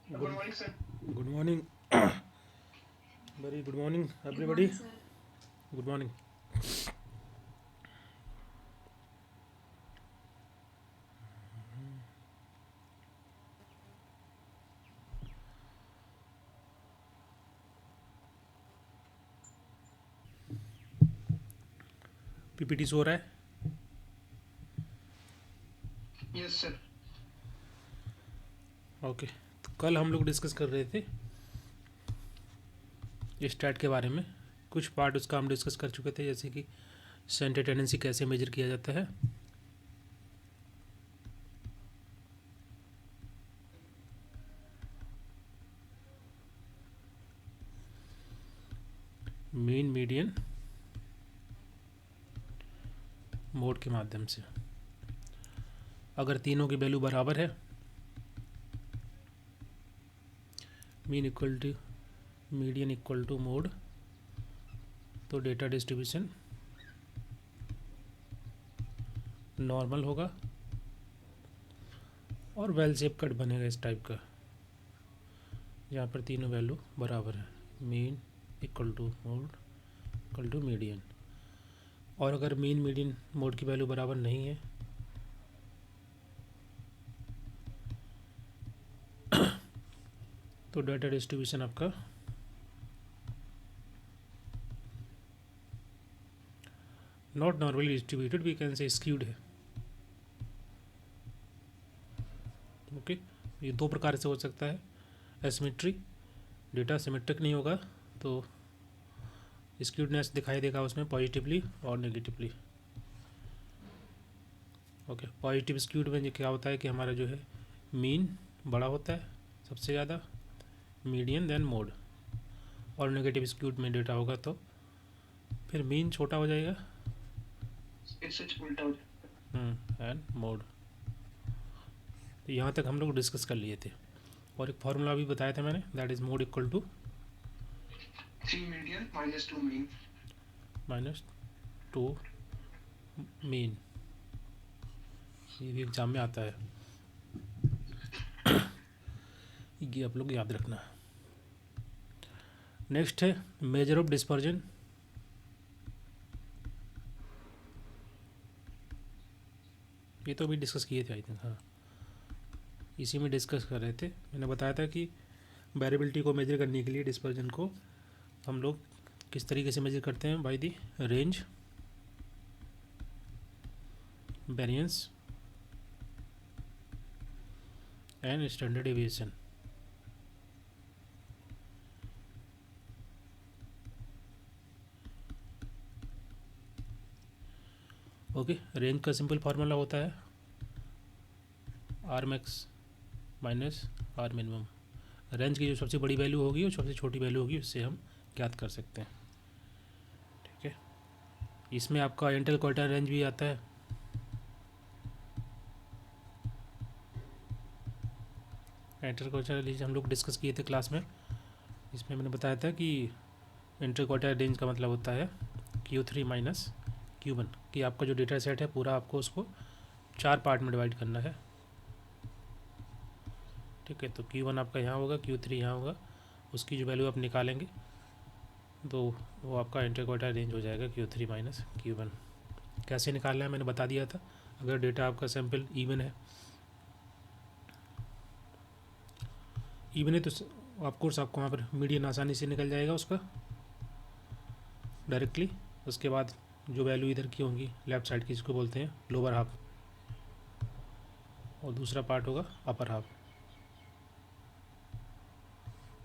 Good, morning, sir. good morning. Very good morning, Good everybody. morning, sir. Good morning. PPT सो रहा है. Yes, sir. Okay. तो कल हम लोग डिस्कस कर रहे थे स्टैट के बारे में. कुछ पार्ट उसका हम डिस्कस कर चुके थे, जैसे कि सेंटर टेंडेंसी कैसे मेजर किया जाता है, मीन मीडियन मोड के माध्यम से. अगर तीनों की वैल्यू बराबर है, mean equal to median equal to mode, तो डेटा डिस्ट्रीब्यूशन नॉर्मल होगा और वेल शेप कट बनेगा इस टाइप का, जहाँ पर तीनों वैल्यू बराबर है. Mean equal to mode equal to median. और अगर मीन मीडियन मोड की वैल्यू बराबर नहीं है, तो डाटा डिस्ट्रीब्यूशन आपका not normally distributed, we can say skewed है. ओके. ये दो प्रकार से हो सकता है. एसिमेट्री, डेटा सिमेट्रिक नहीं होगा तो स्क्यूडनेस दिखाई देगा उसमें पॉजिटिवली और नेगेटिवली. ओके. पॉजिटिव स्क्यूड में ये क्या होता है कि हमारा जो है मीन बड़ा होता है सबसे ज़्यादा, मीडियन देन मोड. और नेगेटिव स्क्यूड में डेटा होगा तो फिर मीन छोटा हो जाएगा It's उल्टा हो जाएगा. And mode. तो यहाँ तक हम लोग डिस्कस कर लिए थे. और एक फार्मूला भी बताया था मैंने, that is mode equal to 3 median minus 2 mean. Minus two mean. ये भी एग्जाम में आता है, ये आप लोग याद रखना. नेक्स्ट है मेजर ऑफ डिस्पर्जन. ये तो अभी डिस्कस किए थे आई थिंक. हाँ, इसी में डिस्कस कर रहे थे. मैंने बताया था कि वेरिएबिलिटी को मेजर करने के लिए डिस्पर्जन को हम लोग किस तरीके से मेजर करते हैं, by the range, variance and standard deviation. Okay. Range का सिंपल फार्मूला होता है R max minus R minimum. Range की जो सबसे बड़ी वैल्यू होगी और सबसे छोटी वैल्यू होगी उससे हम ज्ञात कर सकते हैं. ठीक है. इसमें आपका इंटर क्वार्टर रेंज भी आता है. इंटर क्वार्टर रेंज हम लोग डिस्कस किए थे क्लास में. इसमें मैंने बताया था कि इंटर क्वार्टर रेंज का मतलब होता है Q3 माइनस Q1, कि आपका जो डेटा सेट है पूरा आपको उसको 4 पार्ट में डिवाइड करना है. ठीक है. तो Q1 आपका यहाँ होगा, Q3 यहाँ होगा. उसकी जो वैल्यू आप निकालेंगे तो वो आपका इंटर क्वार्टर रेंज हो जाएगा Q3 माइनस Q1. कैसे निकालना है मैंने बता दिया था. अगर डेटा आपका सैम्पल इवन है, तो ऑफकोर्स आपको वहाँ पर मीडियन आसानी से निकल जाएगा उसका डायरेक्टली. उसके बाद जो वैल्यू इधर की होंगी लेफ़्ट साइड की, जिसको बोलते हैं लोअर हाफ, और दूसरा पार्ट होगा अपर हाफ.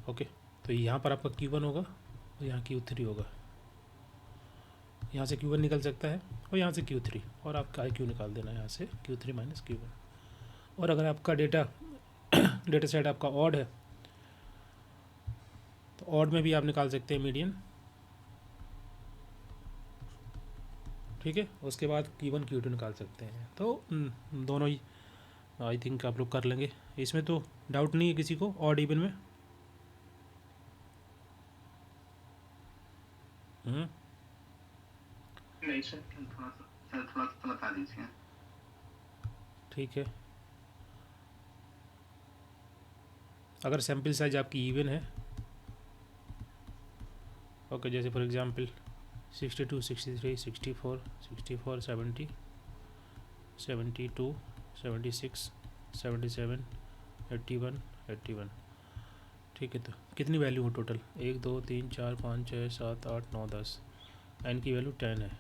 ओके. तो यहाँ पर आपका Q1 होगा और यहाँ Q3 होगा. यहाँ से Q1 निकल सकता है और यहाँ से Q3, और आपका IQ निकाल देना यहाँ से Q3 माइनस Q1. और अगर आपका डेटा सेट आपका ऑड है तो ऑड में भी आप निकाल सकते हैं मीडियन. ठीक है. उसके बाद Q1 Q2 निकाल सकते हैं. तो दोनों ही आई थिंक आप लोग कर लेंगे. इसमें तो डाउट नहीं है किसी को ऑड इवन में. नहीं सर, थोड़ा बता दीजिए. ठीक है. अगर सैम्पल साइज आपकी इवन है, ओके, जैसे फॉर एग्जांपल 62, 63, 64, 64, 70, 72, 76, 77, 81, 81, ठीक है। तो कितनी वैल्यू हो टोटल? 1 2 3 4 5 6 7 8 9 10, एन की वैल्यू 10 है।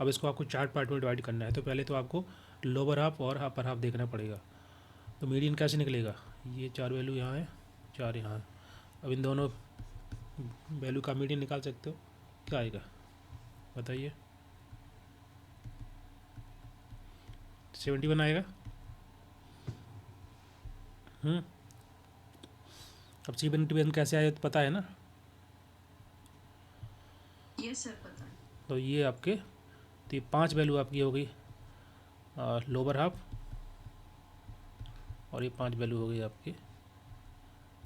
अब इसको आपको 4 पार्ट में डिवाइड करना है, तो पहले तो आपको लोअर हाफ और अपर हाफ देखना पड़ेगा। तो मीडियन कैसे निकलेगा? ये 4 वैल्यू यहाँ है, 4 यहाँ है। अब इन दोनों वैल्यू का मीडियन निकाल सकते हो, क्या आएगा बताइए? 71 आएगा। अब 71 कैसे आए तो पता है ना? यस सर पता है। तो ये आपके, तो ये 5 वैल्यू आपकी हो गई लोअर हाफ, और ये 5 वैल्यू हो गई आपकी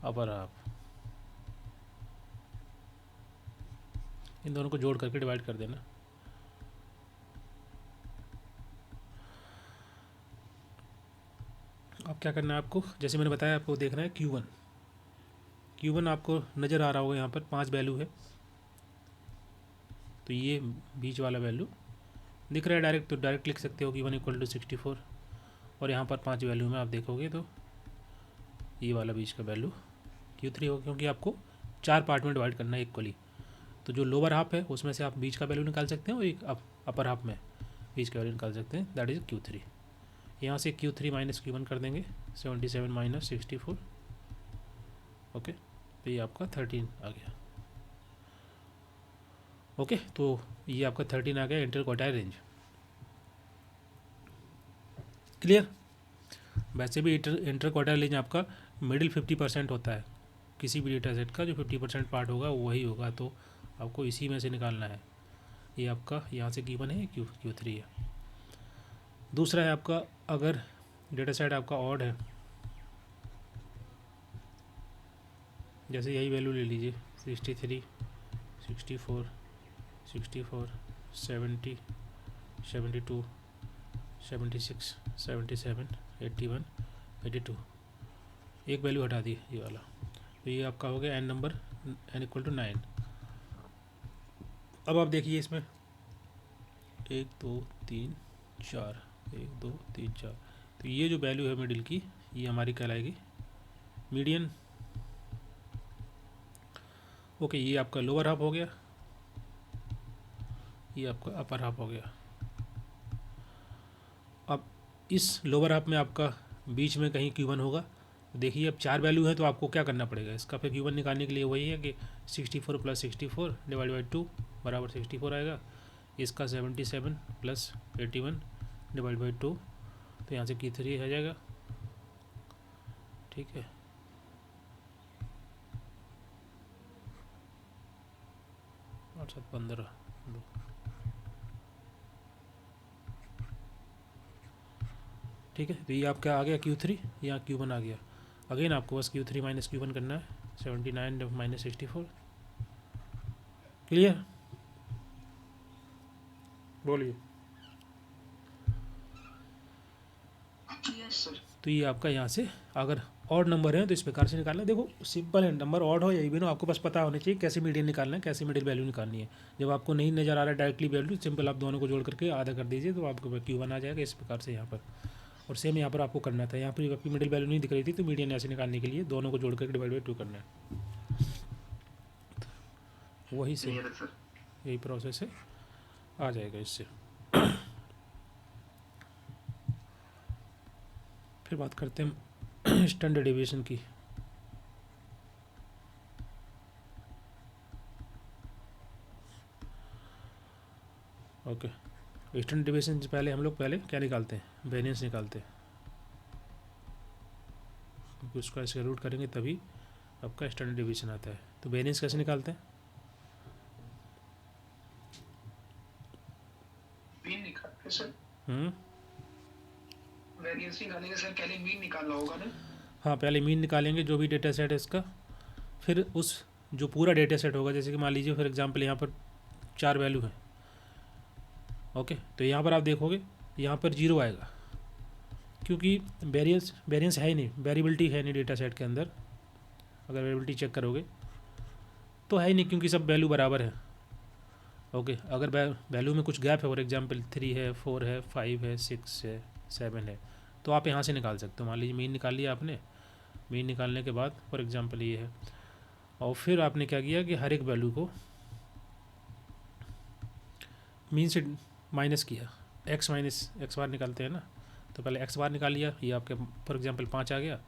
अपर हाफ। इन दोनों को जोड़ करके डिवाइड कर देना। अब क्या करना है आपको, जैसे मैंने बताया आपको देखना है Q1। Q1 आपको नज़र आ रहा होगा, यहाँ पर 5 वैल्यू है, तो ये बीच वाला वैल्यू दिख रहा है डायरेक्ट, तो डायरेक्ट लिख सकते हो Q1 = 64। और यहाँ पर 5 वैल्यू में आप देखोगे तो ये वाला बीच का वैल्यू Q3 होगा, क्योंकि आपको 4 पार्ट में डिवाइड करना है इक्वली। तो जो लोअर हाफ है उसमें से आप बीच का वैल्यू निकाल सकते हैं, और एक अपर हाफ में बीच का वैल्यू निकाल सकते हैं, दैट इज़ Q3। यहाँ से Q3 - Q1 कर देंगे, 77 - 64, ओके। तो ये आपका 13 आ गया, ओके। तो ये आपका 13 आ गया इंटर क्वार्टाइल रेंज। क्लियर? वैसे भी इंटर क्वार्टाइल रेंज आपका मिडिल 50% होता है, किसी भी डेटा सेट का जो 50% पार्ट होगा वही होगा, तो आपको इसी में से निकालना है। ये आपका यहाँ से Q1 है, Q3 है। दूसरा है आपका, अगर डेटा सेट आपका ऑड है, जैसे यही वैल्यू ले लीजिए 63, 64, 64, 70, 72, 76, 77, 81, 82, एक वैल्यू हटा दी ये वाला, तो ये आपका हो गया n नंबर, n = 9। अब आप देखिए इसमें 1 2 3 4, 1 2 3 4, तो ये जो वैल्यू है मिडिल की, ये हमारी कहलाएगी मीडियन, ओके। ये आपका लोअर हाफ हो गया, ये आपका अपर हाफ हो गया। अब इस लोअर हाफ में आपका बीच में कहीं Q1 होगा। देखिए अब 4 वैल्यू है, तो आपको क्या करना पड़ेगा इसका? फिर Q1 निकालने के लिए वही है कि 64 + 64 / 2 बराबर 64 आएगा। इसका 77 + 81 / 2, तो यहाँ से Q3 आ जाएगा, ठीक है। और 7 15 2, ठीक है। तो ये आपका आ गया Q3, यहाँ Q1 आ गया। अगेन आपको बस Q3 - Q1 करना है, 79 - 64। क्लियर? बोलिए। Yes sir. तो ये आपका यहाँ से अगर ऑड नंबर है तो इस प्रकार से निकालना है। देखो सिंपल है, नंबर ऑड हो या इवन हो, आपको बस पता होना चाहिए कैसे मीडियन निकालना है, कैसे मिडिल वैल्यू निकालनी है। जब आपको नहीं नज़र आ रहा है डायरेक्टली वैल्यू, सिंपल आप दोनों को जोड़ करके आधा कर दीजिए, तो आपको Q1 आ जाएगा इस प्रकार से यहाँ पर। और सेम यहाँ पर आपको करना था, यहाँ पर आपकी मिडिल वैल्यू नहीं दिख रही थी, तो मीडियन ऐसे निकालने के लिए दोनों को जोड़ करके / 2 करना है। वही से यही प्रोसेस है, आ जाएगा इससे। फिर बात करते हैं स्टैंडर्ड डेविएशन की। ओके, स्टैंडर्ड डेविएशन से पहले हम लोग क्या निकालते हैं? वेरिएंस निकालते हैं, क्योंकि उसको ऐसे रूट करेंगे तभी आपका स्टैंडर्ड डेविएशन आता है। तो वेरिएंस कैसे निकालते हैं? वेरिएंस निकालेंगे सर, पहले मीन निकालना होगा ना? हाँ, पहले मीन निकालेंगे जो भी डेटा सेट है इसका, फिर उस जो पूरा डेटा सेट होगा, जैसे कि मान लीजिए फॉर एग्जांपल यहाँ पर 4 वैल्यू हैं, ओके। तो यहाँ पर आप देखोगे यहाँ पर 0 आएगा, क्योंकि वेरियंस वेरियंस है ही नहीं, वेरिएबिलिटी है नहीं डेटा सेट के अंदर। अगर वेरिएबिलिटी चेक करोगे तो है ही नहीं, क्योंकि सब वैल्यू बराबर है। ओके, अगर वैल्यू में कुछ गैप है, फॉर एग्जांपल 3 है, 4 है, 5 है, 6 है, 7 है, तो आप यहाँ से निकाल सकते हो। मान लीजिए मीन निकाल लिया आपने, मीन निकालने के बाद फॉर एग्जांपल ये है, और फिर आपने क्या किया कि हर एक वैल्यू को मीन से माइनस किया। एक्स माइनस एक्स बार निकालते हैं ना, तो पहले एक्स बार निकाल लिया, ये आपके फॉर एग्जांपल 5 आ गया।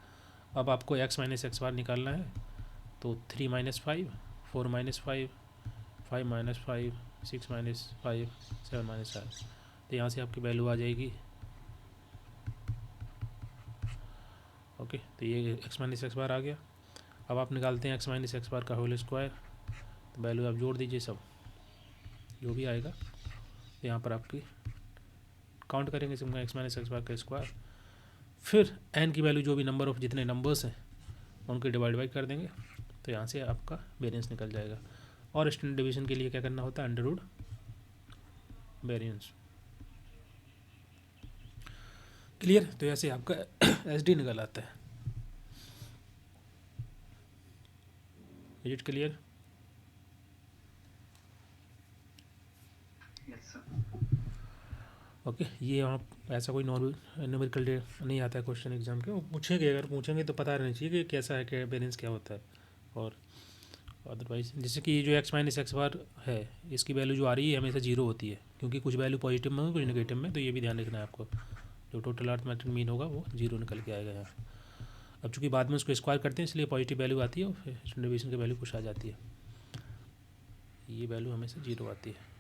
अब आपको एक्स माइनस एक्स बार निकालना है, तो 3 minus 5, 4 minus 5, 5 minus 5, 6 minus 5, 7 minus 5, तो यहाँ से आपकी वैल्यू आ जाएगी। ओके, तो ये एक्स माइनस एक्स बार आ गया। अब आप निकालते हैं एक्स माइनस एक्स बार का होल स्क्वायर, तो वैल्यू आप जोड़ दीजिए सब, जो भी आएगा यहाँ पर आपकी काउंट करेंगे सिर्फ एक्स माइनस एक्स बार का स्क्वायर, फिर एन की वैल्यू जो भी नंबर ऑफ जितने नंबर्स हैं उनके डिवाइड कर देंगे, तो यहाँ से आपका वेरिएंस निकल जाएगा। और स्टैंडर्ड डिवीजन के लिए क्या करना होता है, अंडर रूट वेरिएंस। क्लियर? तो ऐसे आपका एस डी निकल आता है। Is it clear? Yes sir. Okay, ये आप ऐसा कोई नॉर्मल न्यूमेरिकल नहीं आता है क्वेश्चन एग्जाम के, वो पूछेंगे, अगर पूछेंगे तो पता रहना चाहिए कि कैसा है, क्या वेरिएंस क्या होता है। और अदरवाइज जैसे कि ये जो एक्स माइनस एक्स बार है, इसकी वैल्यू जो आ रही है हमेशा जीरो होती है, क्योंकि कुछ वैल्यू पॉजिटिव में कुछ नेगेटिव में, तो ये भी ध्यान रखना है आपको। जो टोटल अर्थमेटिक मीन होगा वो जीरो निकल के आएगा यहाँ। अब चूंकि बाद में उसको स्क्वायर करते हैं इसलिए पॉजिटिव वैल्यू आती है, और फिर स्टैंडर्ड डिवीजन की वैल्यू कुछ आ जाती है, ये वैल्यू हमेशा जीरो आती है।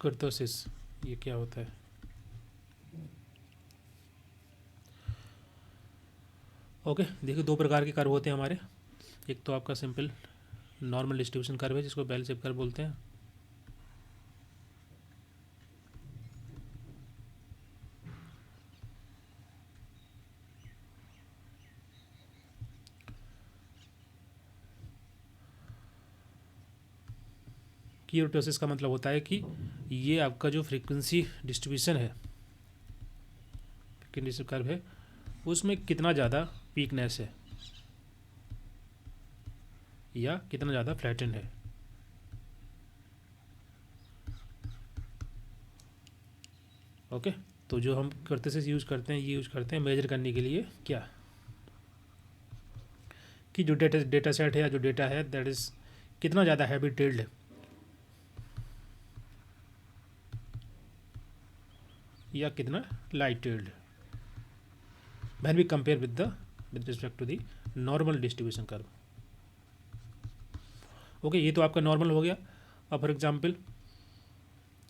कर्टोसिस, ये क्या होता है? ओके, देखिए दो प्रकार के कर्व होते हैं हमारे। एक तो आपका सिंपल नॉर्मल डिस्ट्रीब्यूशन कर्व है, जिसको बेल शेप कर्व बोलते हैं। कीरोटोसिस का मतलब होता है कि ये आपका जो फ्रीक्वेंसी डिस्ट्रीब्यूशन है, फ्रीक्वेंसी कर्व है, उसमें कितना ज़्यादा पीकनेस है या कितना ज़्यादा फ्लैटन है। ओके, तो जो हम कर्टोसिस यूज़ करते हैं, ये यूज़ करते हैं मेजर करने के लिए क्या, कि जो डेटा सेट है या जो डेटा है दैट इज़ कितना ज़्यादा हैवी टेल्ड है या कितना लाइट टेल्ड है, when we compare with respect to the normal distribution curve. Okay, ये तो आपका नॉर्मल हो गया। अब फॉर एग्जांपल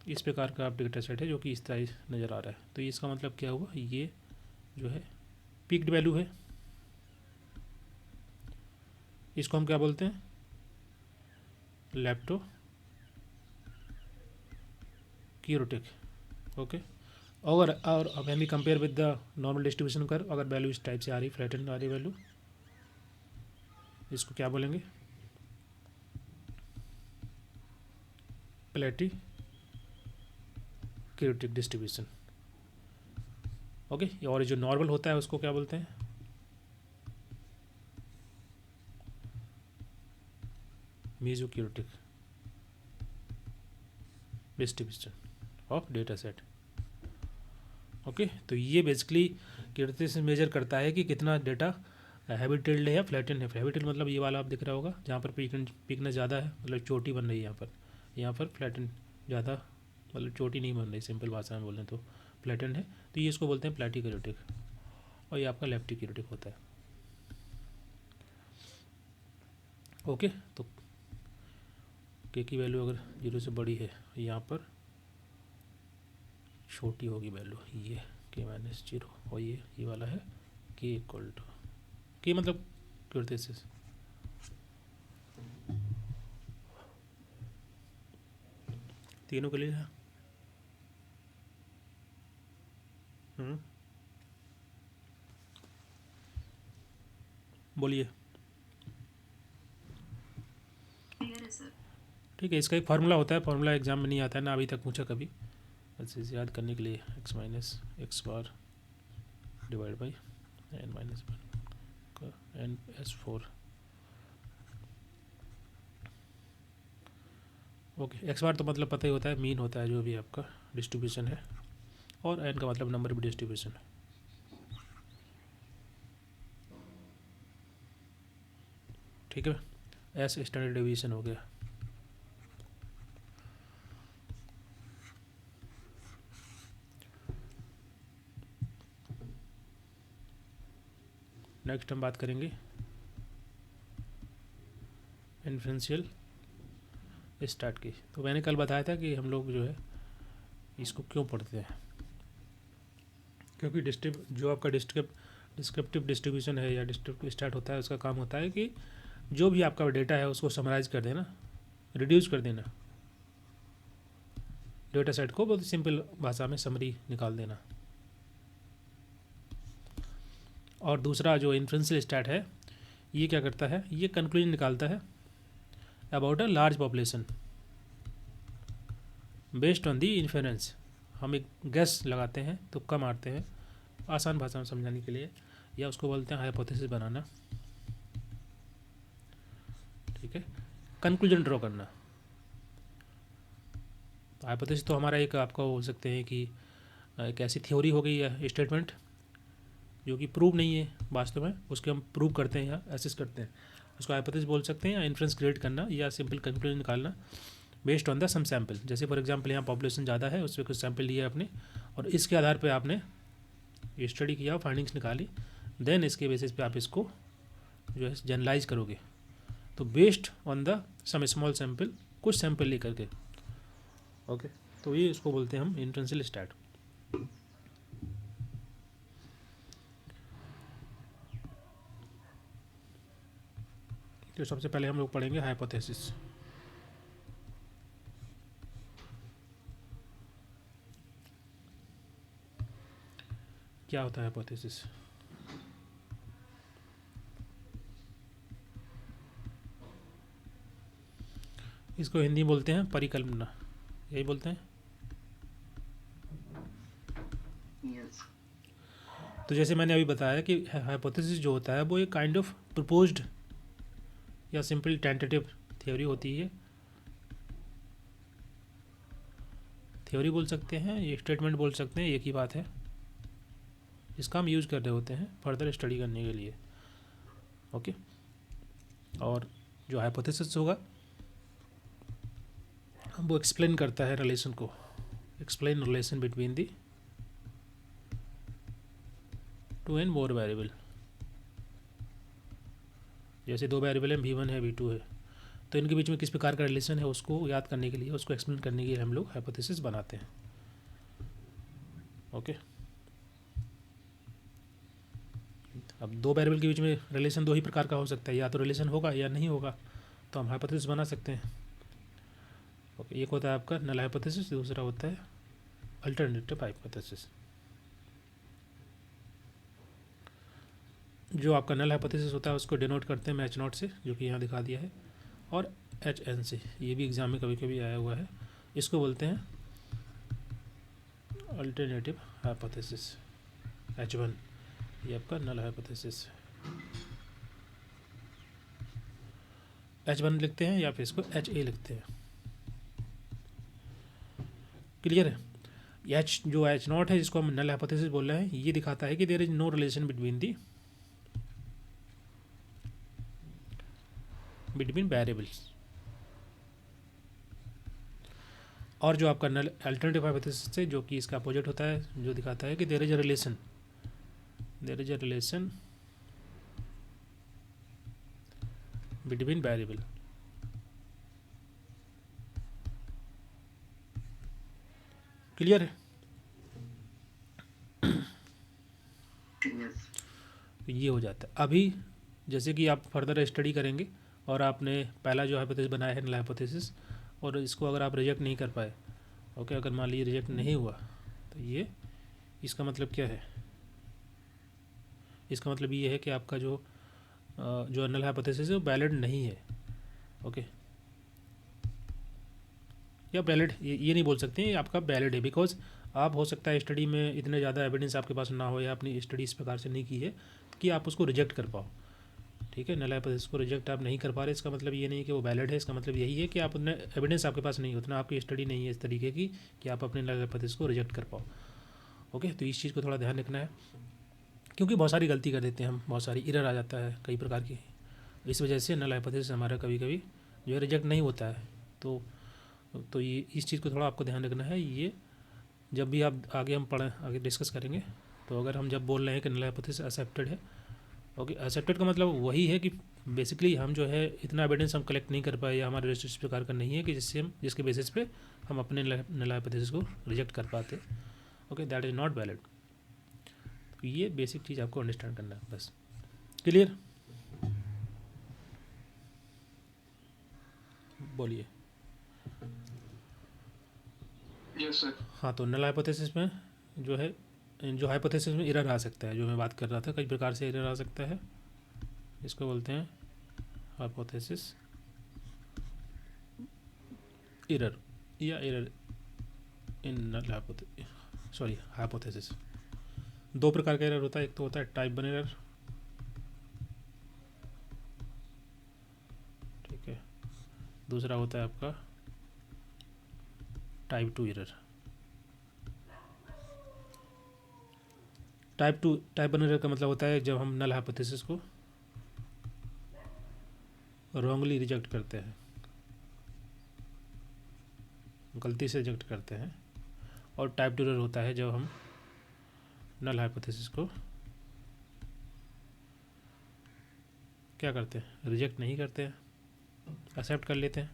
इस प्रकार का आप डेटा सेट है जो कि इस तरह नज़र आ रहा है, तो इसका मतलब क्या हुआ, ये जो है पीक्ड वैल्यू है, इसको हम क्या बोलते हैं, लेप्टो कीरोटिक। ओके, और when we compare with the normal distribution curve, अगर वैल्यू इस टाइप से आ रही, फ्लैटन आ रही वैल्यू, इसको क्या बोलेंगे, प्लेटी कीरोटिक डिस्ट्रीब्यूशन। ओके, और जो नॉर्मल होता है उसको क्या बोलते हैं, mesokurtic distribution of data set. Okay, तो ये बेसिकली कीरोटिक से मेजर करता है कि कितना डेटा हैवी टेल्ड है या फ्लैटन है। हैवी टेल्ड मतलब ये वाला आप दिख रहा होगा जहाँ पर पीकनेस ज़्यादा है, मतलब चोटी बन रही है यहाँ पर फ्लैटन ज़्यादा, मतलब चोटी नहीं बन रही, सिंपल भाषा में बोलें तो फ्लैटन है, तो ये इसको बोलते हैं प्लेटी कीरोटिक, और ये आपका लेफ्टी कीरोटिक होता है। ओके, तो के की वैल्यू अगर जीरो से बड़ी है, यहाँ पर छोटी होगी वैल्यू, ये के माइनस जीरो, और ये वाला है के इक्वल टू के, मतलब कीरोटिसिस। तीनों के लिए है। बोलिए। क्लियर है सर। ठीक है, इसका एक फार्मूला होता है, फार्मूला एग्जाम में नहीं आता है ना, अभी तक पूछा कभी, बस इसे याद करने के लिए X minus X bar divide by N minus one N S four. Okay, X bar तो मतलब पता ही होता है, मीन होता है जो भी आपका डिस्ट्रीब्यूशन है, और एन का मतलब नंबर भी डिस्ट्रीब्यूशन है। ठीक है, एस स्टैंडर्ड डेविएशन हो गया। नेक्स्ट हम बात करेंगे इन्फ्रेंशियल स्टार्ट की। तो मैंने कल बताया था कि हम लोग जो है इसको क्यों पढ़ते हैं, क्योंकि जो आपका डिस्क्रिप्टिव डिस्ट्रीब्यूशन है या डिस्क्रिप्टिव स्टार्ट होता है, उसका काम होता है कि जो भी आपका डेटा है उसको समराइज कर देना, रिड्यूस कर देना, डेटा सेट को बहुत सिंपल भाषा में समरी निकाल देना। और दूसरा जो इन्फ्रेंशियल स्टार्ट है, ये क्या करता है, ये कंक्लूजन निकालता है about a large population based on the inference. हम एक गैस लगाते हैं, तुक्का मारते हैं आसान भाषा में समझाने के लिए, या उसको बोलते हैं हाइपोथेसिस बनाना। ठीक है, कंक्लूजन ड्रॉ करना। हाइपोथेसिस तो हमारा एक आपका हो सकते हैं कि एक ऐसी थ्योरी हो गई या स्टेटमेंट जो कि प्रूव नहीं है वास्तव में, उसके हम प्रूव करते हैं या एसेस करते हैं, उसको हाइपोथेसिस बोल सकते हैं, या इन्फ्रेंस क्रिएट करना, या सिंपल कंक्लूजन निकालना based on the some sample. जैसे फॉर एग्जांपल यहाँ पॉपुलेशन ज़्यादा है, उस पर कुछ सैम्पल लिए आपने, और इसके आधार पे आपने स्टडी किया, फाइंडिंग्स निकाली, देन इसके बेसिस पे आप इसको जो है जनरलाइज करोगे। तो based on the some small sample, कुछ सैम्पल लेकर के। ओके, तो ये इसको बोलते हैं हम इन्फ्रेंशियल स्टार्ट। तो सबसे पहले हम लोग पढ़ेंगे हाइपोथेसिस। क्या होता है हाइपोथेसिस? इसको हिंदी में बोलते हैं परिकल्पना, यही बोलते हैं। यस। तो जैसे मैंने अभी बताया कि हाइपोथेसिस जो होता है वो एक काइंड ऑफ प्रपोज्ड या सिंपल टेंटेटिव थ्योरी होती है, थ्योरी बोल सकते हैं, ये स्टेटमेंट बोल सकते हैं, एक ही बात है, इसका हम यूज़ कर रहे होते हैं फर्दर स्टडी करने के लिए। ओके, और जो हाइपोथेसिस होगा वो एक्सप्लेन करता है रिलेशन को, explain relation between the two and more variable. जैसे दो वेरिएबल है, v1 है v2 है, तो इनके बीच में किस प्रकार का रिलेशन है उसको याद करने के लिए, उसको एक्सप्लेन करने के लिए हम लोग हाइपोथेसिस बनाते हैं। ओके, अब दो वेरिएबल के बीच में रिलेशन दो ही प्रकार का हो सकता है, या तो रिलेशन होगा या नहीं होगा, तो हम हाइपोथेसिस बना सकते हैं। ओके, एक होता है आपका नल हाइपोथेसिस, दूसरा होता है अल्टरनेटिव हाइपोथेसिस। जो आपका नल हाइपोथेसिस होता है उसको डिनोट करते हैं एच नॉट से, जो कि यहाँ दिखा दिया है, और एच एन से, ये भी एग्जाम में कभी कभी आया हुआ है। इसको बोलते हैं अल्टरनेटिव हाइपोथेसिस, H1, ये आपका नल हाइपोथेसिस। H1 लिखते हैं या फिर इसको HA लिखते हैं। क्लियर है? एच जो एच नॉट है जिसको हम नल हाइपोथेसिस बोल रहे हैं, ये दिखाता है कि there is no relation between variables. और जो आपका नल अल्टरनेटिव हाइपोथेसिस है, जो कि इसका अपोजिट होता है, जो दिखाता है कि there is a relation between variable. Clear है? यस। तो ये हो जाता है। अभी जैसे कि आप फर्दर स्टडी करेंगे और आपने पहला जो हाइपोथेसिस बनाया है नल हाइपोथेसिस, और इसको अगर आप रिजेक्ट नहीं कर पाए, ओके, अगर मान लीजिए रिजेक्ट नहीं हुआ, तो ये इसका मतलब क्या है? इसका मतलब ये है कि आपका जो जो नल हाइपोथेसिस है वो वैलिड नहीं है। ओके, या वैलिड ये नहीं बोल सकते हैं आपका वैलिड है, बिकॉज आप हो सकता है स्टडी में इतने ज़्यादा एविडेंस आपके पास ना हो या अपनी स्टडी इस प्रकार से नहीं की है कि आप उसको रिजेक्ट कर पाओ। ठीक है, नल हाइपोथेसिस को रिजेक्ट आप नहीं कर पा रहे, इसका मतलब ये नहीं है कि वो वैलिड है, इसका मतलब यही है कि आप उतने एविडेंस आपके पास नहीं, उतना आपकी स्टडी नहीं है इस तरीके की कि आप अपने नल हाइपोथेसिस को रिजेक्ट कर पाओ। ओके, तो इस चीज़ को थोड़ा ध्यान रखना है, क्योंकि बहुत सारी गलती कर देते हैं हम, बहुत सारी एरर आ जाता है कई प्रकार की, इस वजह से नल हाइपोथेसिस हमारा कभी कभी जो है रिजेक्ट नहीं होता है। तो ये इस चीज़ को थोड़ा आपको ध्यान रखना है। ये जब भी आप आगे हम पढ़ें, आगे डिस्कस करेंगे, तो अगर हम जब बोल रहे हैं कि नल हाइपोथेसिस एक्सेप्टेड है, ओके, एक्सेप्टेड का मतलब वही है कि बेसिकली हम जो है इतना एविडेंस हम कलेक्ट नहीं कर पाए या हमारे रिसर्च प्रकार का नहीं है कि जिसके बेसिस पे हम अपने नल हाइपोथेसिस को रिजेक्ट कर पाते। Okay, that is not valid. तो ये बेसिक चीज़ आपको अंडरस्टैंड करना है बस। क्लियर? बोलिए। Yes sir. हाँ, तो नल हाइपोथेसिस में जो है, जो हाइपोथेसिस में एरर आ सकता है, जो मैं बात कर रहा था, कई प्रकार से एरर आ सकता है, इसको बोलते हैं हाइपोथेसिस एरर या एरर इन नल हाइपोथेसिस। दो प्रकार का एरर होता है, एक तो होता है टाइप 1 एरर, ठीक है, दूसरा होता है आपका टाइप 2 एरर। टाइप 1 एरर का मतलब होता है जब हम नल हाइपोथेसिस को रॉन्गली रिजेक्ट करते हैं, गलती से रिजेक्ट करते हैं। और टाइप 2 एरर होता है जब हम नल हाइपोथेसिस को क्या करते हैं, रिजेक्ट नहीं करते हैं, एक्सेप्ट कर लेते हैं।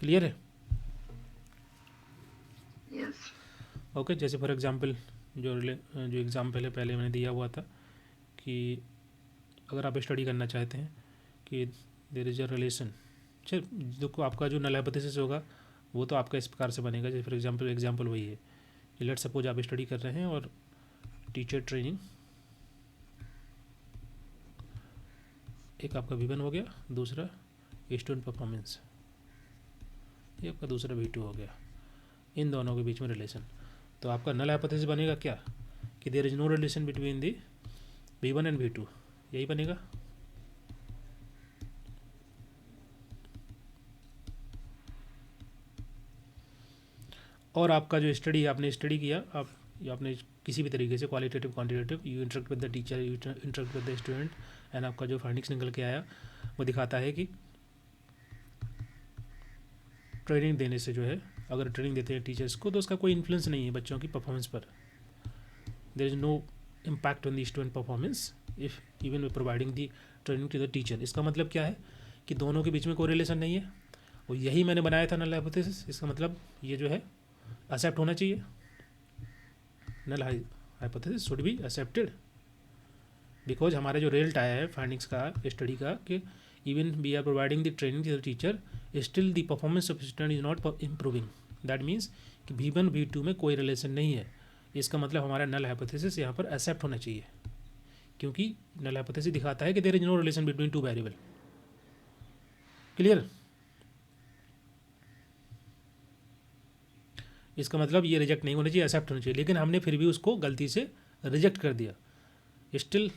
क्लियर है? यस। ओके, जैसे फॉर एग्जांपल जो एग्जांपल है पहले मैंने दिया हुआ था कि अगर आप स्टडी करना चाहते हैं कि देयर इज अ रिलेशन, जो आपका जो नल हाइपोथेसिस होगा वो तो आपका इस प्रकार से बनेगा। जैसे फॉर एग्जांपल वही है कि लेट्स सपोज आप स्टडी कर रहे हैं और टीचर ट्रेनिंग एक आपका V1 हो गया, दूसरा स्टूडेंट परफॉर्मेंस ये आपका दूसरा V2 हो गया, इन दोनों के बीच में रिलेशन। तो आपका नल हाइपोथेसिस बनेगा क्या कि there is no relation between the V1 and V2, यही बनेगा। और आपका जो आपने स्टडी किया, आपने किसी भी तरीके से qualitative quantitative, you interact with the teacher, you interact with the student, and आपका जो फाइंडिंग्स निकल के आया वो दिखाता है कि ट्रेनिंग देने से जो है, अगर ट्रेनिंग देते हैं टीचर्स को तो उसका कोई इन्फ्लुएंस नहीं है बच्चों की परफॉर्मेंस पर। There is no impact on the student performance if even we providing the training to the teacher. इसका मतलब क्या है कि दोनों के बीच में कोई रिलेशन नहीं है, और यही मैंने बनाया था नल हाइपोथेसिस। इसका मतलब ये जो है एक्सेप्ट होना चाहिए, null hypothesis should be accepted, because हमारा जो रिजल्ट आया है फाइंडिंग्स का, स्टडी का, कि even we are providing the training to the teacher still the performance of student is not improving. That means कि V1 V2 में कोई रिलेशन नहीं है। इसका मतलब हमारा नल हाइपोथेसिस यहाँ पर एक्सेप्ट होना चाहिए, क्योंकि नल हाइपोथेसिस दिखाता है कि there is no relation between two variable. Clear? इसका मतलब ये रिजेक्ट नहीं होना चाहिए, एक्सेप्ट होना चाहिए, लेकिन हमने फिर भी उसको गलती से रिजेक्ट कर दिया। स्टिल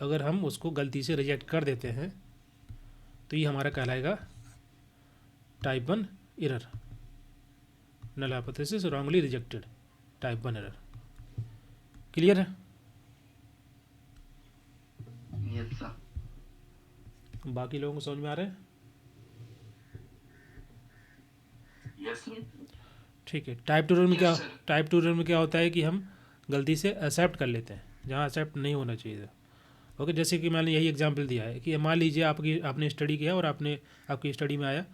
अगर हम उसको गलती से रिजेक्ट कर देते हैं तो ये हमारा कहलाएगा type 1 error, null hypothesis wrongly rejected, type 1 error. Clear है? Yes sir. बाकी लोगों को समझ में आ रहा है? यस। ठीक है। टाइप 2 एरर में Yes, क्या, sir. टाइप 2 एरर में क्या होता है कि हम गलती से एक्सेप्ट कर लेते हैं जहाँ एक्सेप्ट नहीं होना चाहिए था। ओके, जैसे कि मैंने यही एग्जांपल दिया है कि मान लीजिए आपने स्टडी किया और आपकी स्टडी में आया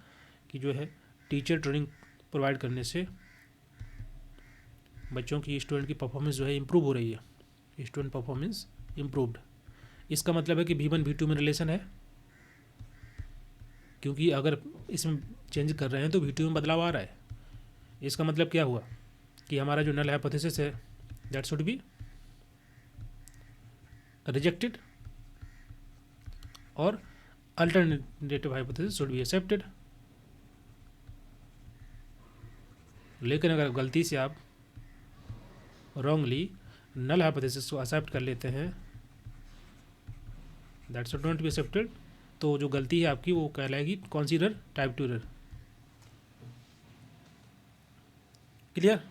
कि जो है टीचर ट्रेनिंग प्रोवाइड करने से बच्चों की, स्टूडेंट की परफॉर्मेंस जो है इम्प्रूव हो रही है, स्टूडेंट परफॉर्मेंस इम्प्रूव्ड। इसका मतलब है कि V1 V2 में रिलेशन है, क्योंकि अगर इसमें चेंज कर रहे हैं तो V2 में बदलाव आ रहा है। इसका मतलब क्या हुआ कि हमारा जो नल हाइपोथेसिस है दैट शुड बी रिजेक्टेड और alternative hypothesis should be accepted. लेकिन अगर गलती से आप रॉन्गली नल हाइपोथेसिस को एक्सेप्ट कर लेते हैं that should not be accepted, तो जो गलती है आपकी वो कहलाएगी कौन सी error? Type 2 error. Clear?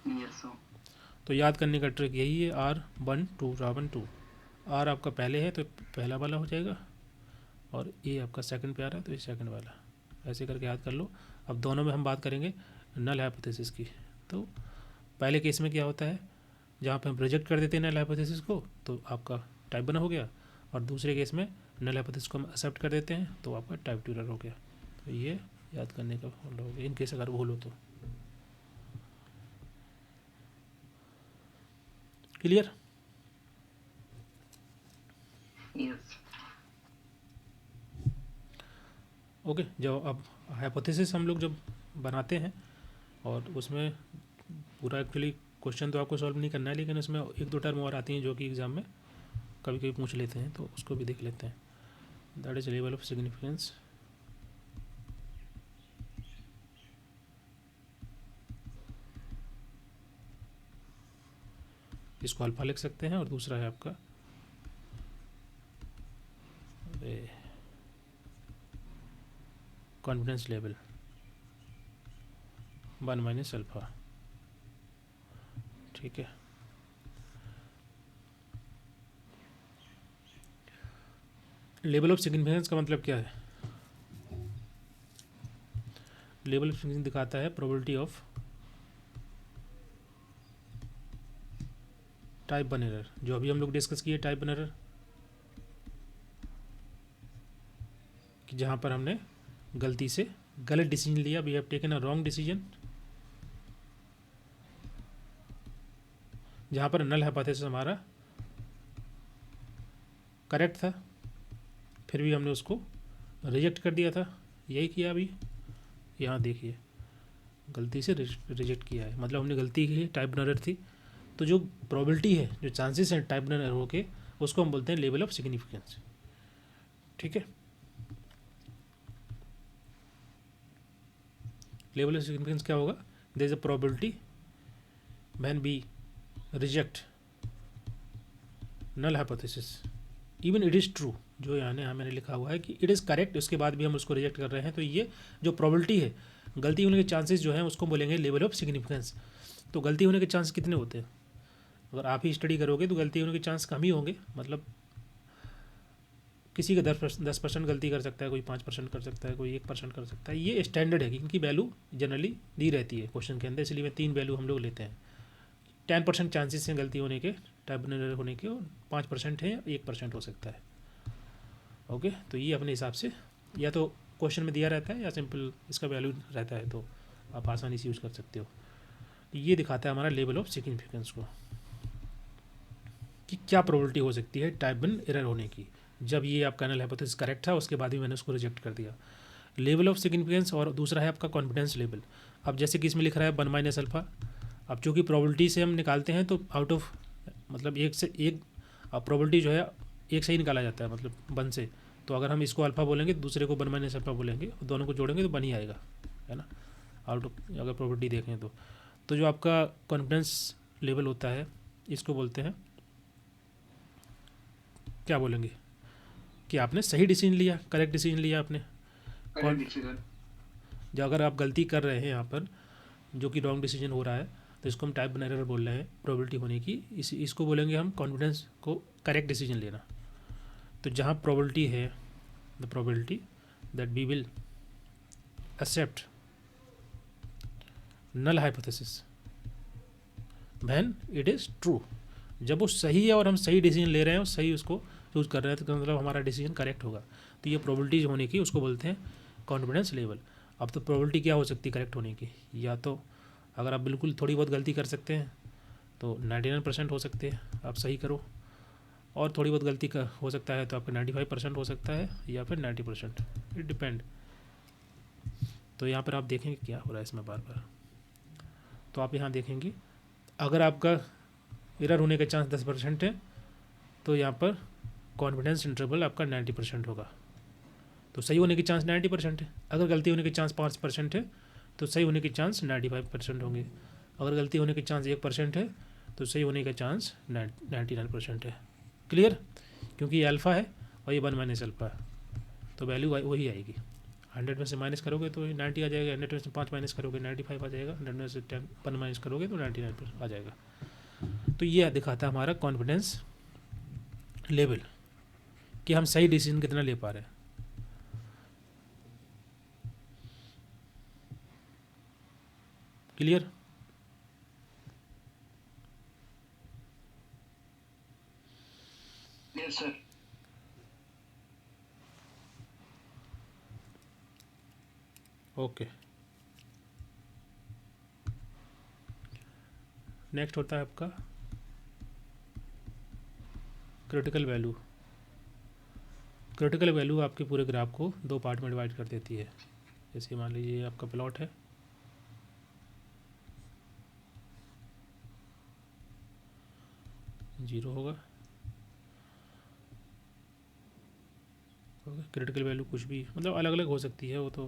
Yes sir. तो याद करने का ट्रिक यही है, R12 आर आपका पहले है तो पहला वाला हो जाएगा और ए आपका सेकंड पे आ रहा है तो ये सेकंड वाला, ऐसे करके याद कर लो। अब दोनों में हम बात करेंगे नल हाइपोथेसिस की। तो पहले केस में क्या होता है, जहाँ पे हम रिजेक्ट कर देते हैं नल हाइपोथेसिस को तो आपका टाइप 1 हो गया, और दूसरे केस में नल हाइपोथेसिस को हम एक्सेप्ट कर देते हैं तो आपका टाइप 2 एरर हो गया। तो ये याद करने का हो गया, इन केस अगर भूल हो तो। क्लियर? यस। ओके, जब अब हाइपोथेसिस हम लोग जब बनाते हैं और उसमें पूरा एक्चुअली क्वेश्चन तो आपको सॉल्व नहीं करना है, लेकिन उसमें एक दो टर्म और आती हैं जो कि एग्ज़ाम में कभी कभी पूछ लेते हैं, तो उसको भी देख लेते हैं। That is level of significance. इसको अल्फा लिख सकते हैं और दूसरा है आपका कॉन्फिडेंस लेवल 1 माइनस अल्फा। ठीक है, लेवल ऑफ सिग्निफिकेंस का मतलब क्या है? लेवल ऑफ सिग्निफिकेंस दिखाता है प्रोबेबिलिटी ऑफ टाइप 1 एरर, जो अभी हम लोग डिस्कस किए टाइप 1 एरर, कि जहाँ पर हमने गलती से गलत डिसीजन लिया, we have taken a wrong decision, जहाँ पर नल हाइपोथेसिस हमारा करेक्ट था फिर भी हमने उसको रिजेक्ट कर दिया था। यही किया अभी यहाँ देखिए, गलती से रिजेक्ट किया है, मतलब हमने गलती की, टाइप 1 एरर थी। तो जो प्रोबेबिलिटी है, जो चांसेस हैं टाइप 1 एरर हो के, उसको हम बोलते हैं लेवल ऑफ सिग्निफिकेंस। ठीक है, लेवल ऑफ सिग्निफिकेंस क्या होगा? There is a probability when we reject null hypothesis even it is true, जो यहाँ मैंने लिखा हुआ है कि इट इज़ करेक्ट, उसके बाद भी हम उसको रिजेक्ट कर रहे हैं, तो ये जो प्रोबेबिलिटी है, गलती होने के चांसेस जो हैं उसको बोलेंगे लेवल ऑफ सिग्निफिकेंस। तो गलती होने के चांस कितने होते हैं? अगर आप ही स्टडी करोगे तो गलती होने के चांस कम ही होंगे, मतलब किसी का 10% गलती कर सकता है, कोई 5% कर सकता है, कोई 1% कर सकता है। ये स्टैंडर्ड है कि इनकी वैल्यू जनरली दी रहती है क्वेश्चन के अंदर, इसलिए मैं 3 वैल्यू हम लोग लेते हैं। 10% चांसेस हैं गलती होने के, टाइप 1 एरर होने के, और 5% है, 1% हो सकता है। ओके, तो ये अपने हिसाब से या तो क्वेश्चन में दिया रहता है या सिंपल इसका वैल्यू रहता है, तो आप आसानी से यूज़ कर सकते हो। ये दिखाता है हमारा लेवल ऑफ सिग्निफिकेंस को, कि क्या प्रोबेबिलिटी हो सकती है टाइप 1 एरर होने की, जब ये आपका नल हाइपोथेसिस करेक्ट था उसके बाद भी मैंने उसको रिजेक्ट कर दिया। लेवल ऑफ सिग्निफिकेंस, और दूसरा है आपका कॉन्फिडेंस लेवल। अब जैसे कि इसमें लिख रहा है 1 माइनस अल्फा, अब चूँकि प्रोबेबिलिटी से हम निकालते हैं तो आउट ऑफ, मतलब एक से एक प्रोबेबिलिटी जो है एक से ही निकाला जाता है, मतलब 1 से। तो अगर हम इसको अल्फा बोलेंगे दूसरे को 1 माइनस अल्फा बोलेंगे, दोनों को जोड़ेंगे तो 1 ही आएगा, है ना, आउट ऑफ अगर प्रोबेबिलिटी देखें तो जो आपका कॉन्फिडेंस लेवल होता है इसको बोलते हैं, क्या बोलेंगे, कि आपने सही डिसीजन लिया, करेक्ट डिसीजन लिया आपने। Correct decision. जो अगर आप गलती कर रहे हैं यहाँ पर, जो कि रॉन्ग डिसीजन हो रहा है, तो इसको हम टाइप 1 एरर बोल रहे हैं, प्रोबेबिलिटी होने की। इसको बोलेंगे हम कॉन्फिडेंस को करेक्ट डिसीजन लेना। तो जहाँ प्रोबेबिलिटी है, the probability that we will accept null hypothesis when it is true, जब वो सही है और हम सही डिसीजन ले रहे हैं और सही उसको यूज़ कर रहे हैं, तो मतलब हमारा डिसीजन करेक्ट होगा। तो ये प्रोबेबिलिटी होने की उसको बोलते हैं कॉन्फिडेंस लेवल। अब तो प्रोबेबिलिटी क्या हो सकती है करेक्ट होने की? या तो अगर आप बिल्कुल थोड़ी बहुत गलती कर सकते हैं तो 99% हो सकते हैं आप सही करो, और थोड़ी बहुत गलती का हो सकता है तो आपका 95% हो सकता है, या फिर 90%, इट डिपेंड। तो यहाँ पर आप देखेंगे क्या हो रहा है इसमें बार बार। तो आप यहाँ देखेंगे अगर आपका एरर होने का चांस 10% है तो यहाँ पर कॉन्फिडेंस इंटरवल आपका 90% होगा, तो सही होने की चांस 90% है। अगर गलती होने के चांस 5% है तो सही होने के चांस 95% होंगे। अगर गलती होने के चांस 1% है तो सही होने का चांस 99% है। क्लियर? क्योंकि ये अल्फ़ा है और ये 1 माइनस अल्फ़ा है, तो वैल्यू वही आएगी। 100 में से माइनस करोगे तो 90 आ जाएगा, 100 में से 5 माइनस करोगे 95 आ जाएगा, 100 में से 1 माइनस करोगे तो 99 आ जाएगा। तो ये दिखाता है हमारा कॉन्फिडेंस लेवल कि हम सही डिसीजन कितना ले पा रहे हैं। Clear? Yes sir. Okay, next होता है आपका क्रिटिकल वैल्यू। क्रिटिकल वैल्यू आपके पूरे ग्राफ को 2 पार्ट में डिवाइड कर देती है। जैसे मान लीजिए आपका प्लॉट है, जीरो होगा, क्रिटिकल वैल्यू कुछ भी मतलब अलग अलग हो सकती है वो तो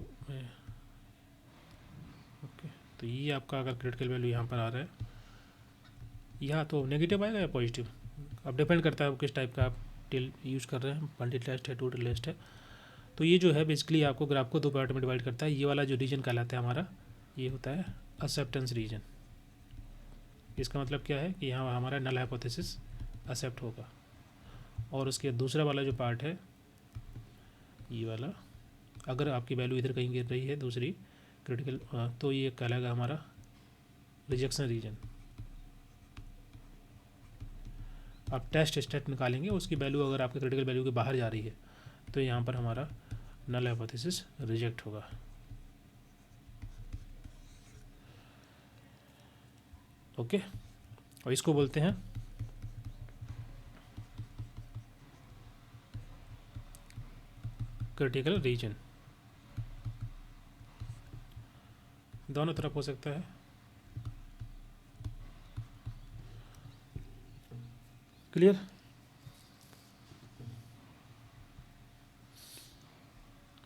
ओके। तो ये आपका अगर क्रिटिकल वैल्यू यहाँ पर आ रहा है, यहाँ तो नेगेटिव आएगा या पॉजिटिव, अब डिपेंड करता है किस टाइप का आप टिल यूज़ कर रहे हैं, मल्टी टेस्ट है, टू टेस्ट है। तो ये जो है बेसिकली आपको ग्राफ को 2 पार्ट में डिवाइड करता है। ये वाला जो रीजन कहलाता है हमारा, ये होता है एक्सेप्टेंस रीजन। इसका मतलब क्या है कि यहाँ हमारा नल हाइपोथेसिस एक्सेप्ट होगा, और उसके दूसरा वाला जो पार्ट है ये वाला, अगर आपकी वैल्यू इधर कहीं गिर रही है दूसरी क्रिटिकल, तो ये कहलाएगा हमारा रिजेक्शन रीजन। आप टेस्ट स्टेट निकालेंगे, उसकी वैल्यू अगर आपके क्रिटिकल वैल्यू के बाहर जा रही है तो यहाँ पर हमारा नल हाइपोथेसिस रिजेक्ट होगा। ओके, और इसको बोलते हैं क्रिटिकल रीजन। दोनों तरफ हो सकता है। क्लियर?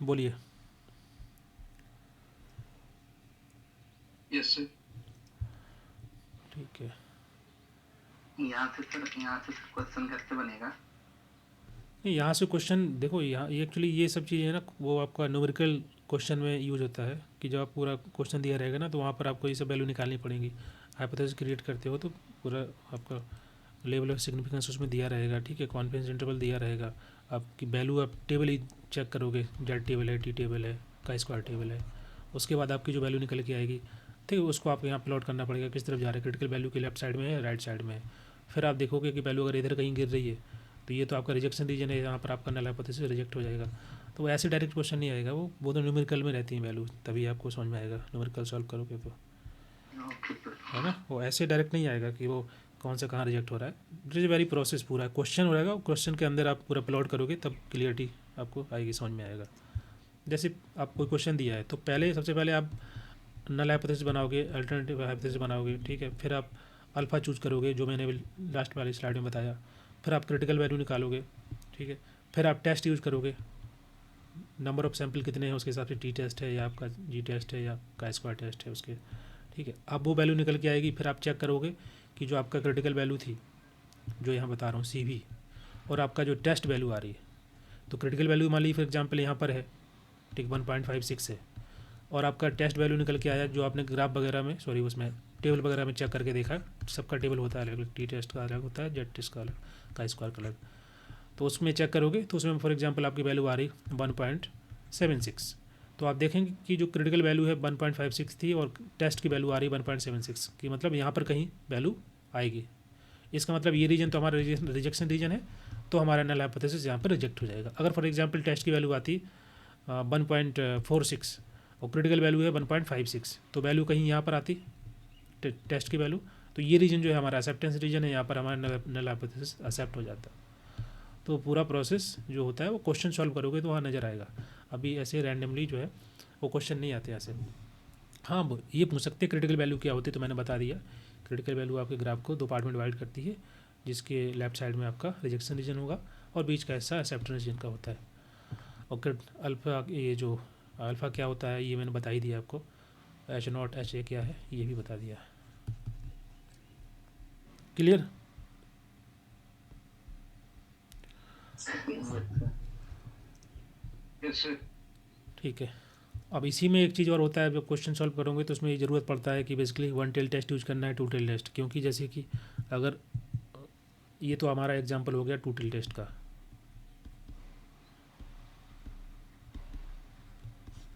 बोलिए। Yes sir. ठीक है, यहाँ से क्वेश्चन कैसे बनेगा? नहीं यहाँ से क्वेश्चन देखो, यहाँ एक्चुअली ये सब चीज़ें है ना, वो आपका न्यूमेरिकल क्वेश्चन में यूज होता है कि जब आप पूरा क्वेश्चन दिया रहेगा ना तो वहाँ पर आपको ये सब वैल्यू निकालनी पड़ेगी। हाइपोथेसिस क्रिएट करते हो तो पूरा आपका लेवल ऑफ सिग्निफिकेंस उसमें दिया रहेगा, ठीक है, कॉन्फिडेंस इंटरवल दिया रहेगा, आपकी वैल्यू आप टेबल ही चेक करोगे, जेड टेबल है, टी टेबल है, का स्क्वायर टेबल है, उसके बाद आपकी जो वैल्यू निकल के आएगी, ठीक है, उसको आप यहाँ प्लॉट करना पड़ेगा किस तरफ जा रहा है, क्रिटिकल वैल्यू के लेफ्ट साइड में है, राइट साइड में है। फिर आप देखोगे कि वैल्यू अगर इधर कहीं गिर रही है तो ये तो आपका रिजेक्शन रीजन है, यहाँ पर आपका नल हाइपोथेसिस रिजेक्ट हो जाएगा। तो वो ऐसे डायरेक्ट क्वेश्चन नहीं आएगा, वो तो न्यूमेरिकल में रहती है वैल्यू, तभी आपको समझ में आएगा न्यूमेरिकल सॉल्व करोगे तो, है ना। वो ऐसे डायरेक्ट नहीं आएगा कि वो कौन सा कहाँ रिजेक्ट हो रहा है। इट इज़ वेरी प्रोसेस, पूरा क्वेश्चन हो रहेगा, क्वेश्चन के अंदर आप पूरा प्लॉट करोगे तब क्लियरिटी आपको आएगी, समझ में आएगा। जैसे आप कोई क्वेश्चन दिया है तो पहले सबसे पहले आप नल हाइपोथेसिस बनाओगे, अल्टरनेटिव हाइपोथेसिस बनाओगे, ठीक है, फिर आप अल्फ़ा चूज करोगे जो मैंने लास्ट वाली स्लाइड में बताया, फिर आप क्रिटिकल वैल्यू निकालोगे, ठीक है, फिर आप टेस्ट यूज़ करोगे, नंबर ऑफ सैंपल कितने हैं उसके हिसाब से टी टेस्ट है या आपका जी टेस्ट है या का स्क्वायर टेस्ट है उसके, ठीक है। अब वो वैल्यू निकल के आएगी, फिर आप चेक करोगे कि जो आपका क्रिटिकल वैल्यू थी, जो यहाँ बता रहा हूँ CV, और आपका जो टेस्ट वैल्यू आ रही है, तो क्रिटिकल वैल्यू मान लीजिए फॉर एग्जांपल यहाँ पर है, ठीक, 1.56 है, और आपका टेस्ट वैल्यू निकल के आया जो आपने ग्राफ वगैरह में, सॉरी उसमें टेबल वगैरह में चेक करके देखा, सबका टेबल होता है अलग अलग, टी टेस्ट का अलग होता है, जेड टेस्ट का अलग, का स्क्वायर का अलग, तो उसमें चेक करोगे तो उसमें फॉर एग्जांपल आपकी वैल्यू आ रही 1.76, तो आप देखेंगे कि जो क्रिटिकल वैल्यू है 1.56 थी और टेस्ट की वैल्यू आ रही है 1.76 की, मतलब यहाँ पर कहीं वैल्यू आएगी। इसका मतलब ये रीजन तो हमारा रिजेक्शन रीजन है, तो हमारा नल हाइपोथेसिस यहाँ पर रिजेक्ट हो जाएगा। अगर फॉर एग्जांपल टेस्ट की वैल्यू आती 1.46 और क्रिटिकल वैल्यू है 1.56, तो वैल्यू कहीं यहाँ पर आती टेस्ट की वैल्यू, तो ये रीजन जो है हमारा एक्सेप्टेंस रीजन है, यहाँ पर हमारा नल हाइपोथेसिस एक्सेप्ट हो जाता है। तो पूरा प्रोसेस जो होता है वो क्वेश्चन सॉल्व करोगे तो वहाँ नज़र आएगा। अभी ऐसे रैंडमली जो है वो क्वेश्चन नहीं आते ऐसे। हाँ ये पूछ सकते हैं क्रिटिकल वैल्यू क्या होती है, तो मैंने बता दिया। क्रिटिकल वैल्यू आपके ग्राफ को 2 पार्ट में डिवाइड करती है, जिसके लेफ्ट साइड में आपका रिजेक्शन रीजन होगा और बीच का हिस्सा एक्सेप्टेंस रीजन का होता है। और अल्फ़ा, ये जो अल्फ़ा क्या होता है ये मैंने बता ही दिया आपको। H0 HA क्या है ये भी बता दिया। क्लियर? Yes sir. ठीक है। अब इसी में एक चीज़ और होता है, जब क्वेश्चन सॉल्व करोगे तो उसमें ये ज़रूरत पड़ता है कि बेसिकली 1 टेल टेस्ट यूज़ करना है, 2 टेल टेस्ट। क्योंकि जैसे कि अगर ये तो हमारा एग्जांपल हो गया 2 टेल टेस्ट का,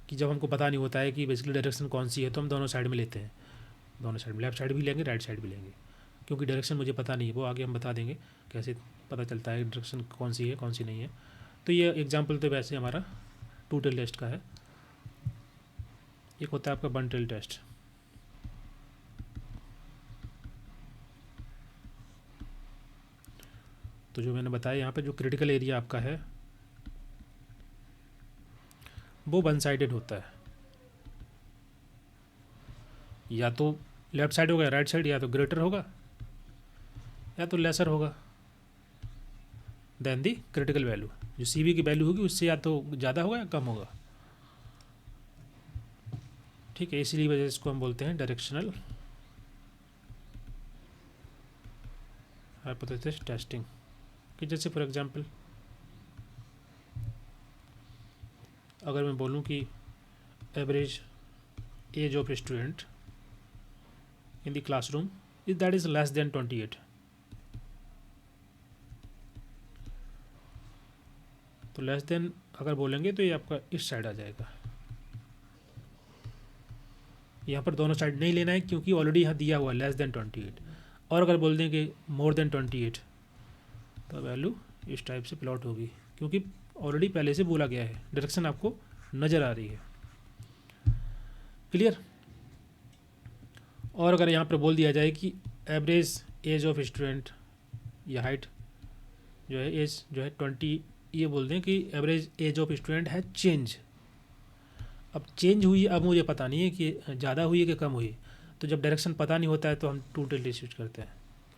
कि जब हमको पता नहीं होता है कि बेसिकली डायरेक्शन कौन सी है तो हम दोनों साइड में लेते हैं, दोनों साइड में, लेफ्ट साइड भी लेंगे राइट साइड भी लेंगे। क्योंकि डायरेक्शन मुझे पता नहीं है, वो आगे हम बता देंगे कैसे पता चलता है डायरेक्शन कौन सी है कौन सी नहीं है। तो ये एग्जाम्पल तो वैसे हमारा 2 टेल टेस्ट का है। एक होता है आपका 1 टेल टेस्ट। तो जो मैंने बताया यहाँ पे जो क्रिटिकल एरिया आपका है वो 1 साइडेड होता है, या तो लेफ्ट साइड होगा राइट साइड, या तो ग्रेटर होगा या तो लेसर होगा देन दी क्रिटिकल वैल्यू। जो CV की वैल्यू होगी उससे या तो ज़्यादा होगा या कम होगा। ठीक है, इसीलिए वजह से इसको हम बोलते हैं डायरेक्शनल हाइपोथेसिस टेस्टिंग। कि जैसे फॉर एग्जांपल अगर मैं बोलूं कि average age of student in the classroom is that is less than 28, तो लेस देन अगर बोलेंगे तो ये आपका इस साइड आ जाएगा। यहाँ पर दोनों साइड नहीं लेना है क्योंकि ऑलरेडी यहाँ दिया हुआ है लेस देन 28। और अगर बोल दें कि मोर देन 28 तो वैल्यू इस टाइप से प्लॉट होगी, क्योंकि ऑलरेडी पहले से बोला गया है, डायरेक्शन आपको नज़र आ रही है। क्लियर? और अगर यहाँ पर बोल दिया जाए कि एवरेज एज ऑफ स्टूडेंट या हाइट जो है एज जो है 20, ये बोल दें कि एवरेज एज ऑफ स्टूडेंट है चेंज। अब चेंज हुई, अब मुझे पता नहीं है कि ज़्यादा हुई है कि कम हुई। तो जब डायरेक्शन पता नहीं होता है तो हम 2 टेल यूज करते हैं,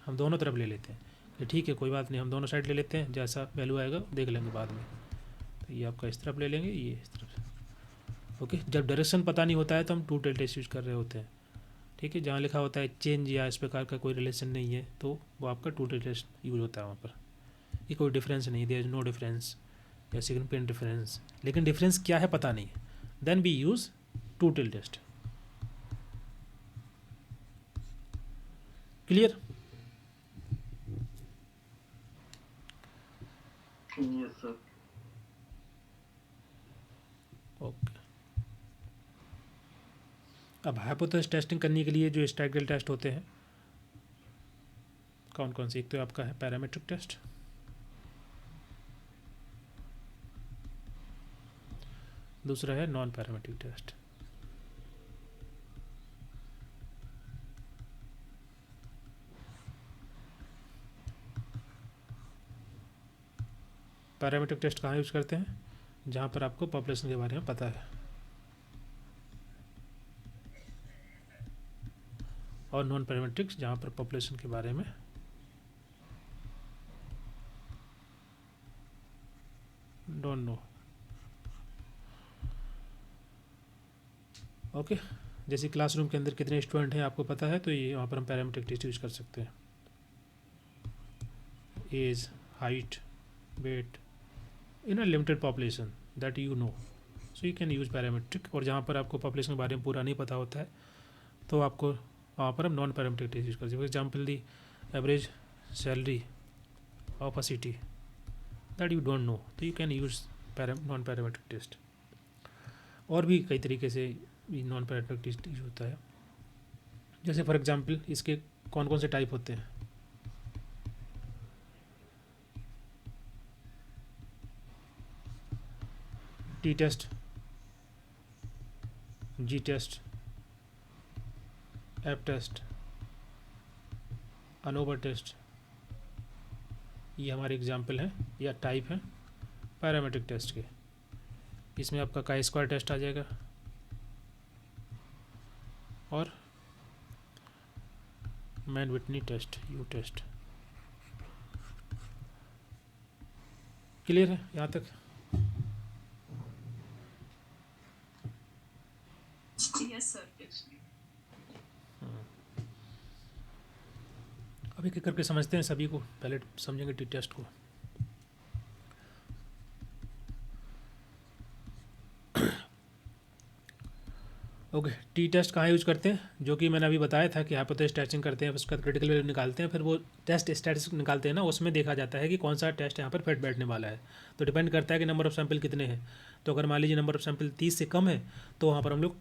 हम दोनों तरफ ले लेते हैं कि ठीक है कोई बात नहीं, हम दोनों साइड ले लेते हैं, जैसा वैल्यू आएगा देख लेंगे बाद में। तो ये आपका इस तरफ ले लेंगे, ये इस तरफ। ओके, जब डायरेक्शन पता नहीं होता है तो हम 2 टेल यूज कर रहे होते हैं। ठीक है, जहाँ लिखा होता है चेंज या इस प्रकार का कोई रिलेशन नहीं है तो वो आपका 2 टेल यूज होता है वहाँ पर। ये कोई डिफरेंस नहीं, देयर इज नो डिफरेंस या सिग्निफिकेंट डिफरेंस, लेकिन डिफरेंस क्या है पता नहीं है, then we use 2 tail test. Clear? Yes sir. Okay. अब हाइपोथेसिस टेस्टिंग करने के लिए जो स्टैटिस्टिकल टेस्ट होते हैं कौन कौन से, एक तो आपका है पैरामीट्रिक टेस्ट, दूसरा है non parametric test. Parametric test कहाँ यूज़ करते हैं, जहाँ पर आपको पॉपुलेशन के बारे में पता है, और नॉन पैरामीट्रिक्स जहाँ पर पॉपुलेशन के बारे में डोंट नो। ओके, जैसे क्लासरूम के अंदर कितने स्टूडेंट हैं आपको पता है तो ये वहाँ पर हम पैरामीट्रिक टेस्ट यूज़ कर सकते हैं। Age, height, weight in a limited population that you know, so you can use parametric. और जहाँ पर आपको पॉपुलेशन के बारे में पूरा नहीं पता होता है तो आपको वहाँ पर हम नॉन पैरामीट्रिक टेस्ट यूज़ करते हैं। For example the average salary of a city that you don't know, तो you can use non parametric test. और भी कई तरीके से नॉन पैरामीट्रिक टेस्ट यूज होता है। जैसे फॉर एग्जांपल इसके कौन कौन से टाइप होते हैं, T test, G test, F test, ANOVA test, ये हमारे एग्जांपल हैं या टाइप हैं पैरामीट्रिक टेस्ट के। इसमें आपका काई स्क्वायर टेस्ट आ जाएगा, और Mann Whitney test, U test. Clear है यहाँ तक? Yes sir. अब एक एक करके समझते हैं सभी को, पहले समझेंगे टी टेस्ट को। ओके, टी टेस्ट कहाँ यूज करते हैं? जो कि मैंने अभी बताया था कि हाइपोथेसिस टेस्टिंग करते हैं, उसका क्रिटिकल वैल्यू निकालते हैं, फिर वो टेस्ट स्टैटिस्टिक्स निकालते हैं ना, उसमें देखा जाता है कि कौन सा टेस्ट यहाँ पर फिट बैठने वाला है। तो डिपेंड करता है कि नंबर ऑफ सैंपल कितने हैं। तो अगर मान लीजिए नंबर ऑफ सैंपल 30 से कम है तो वहाँ पर हम लोग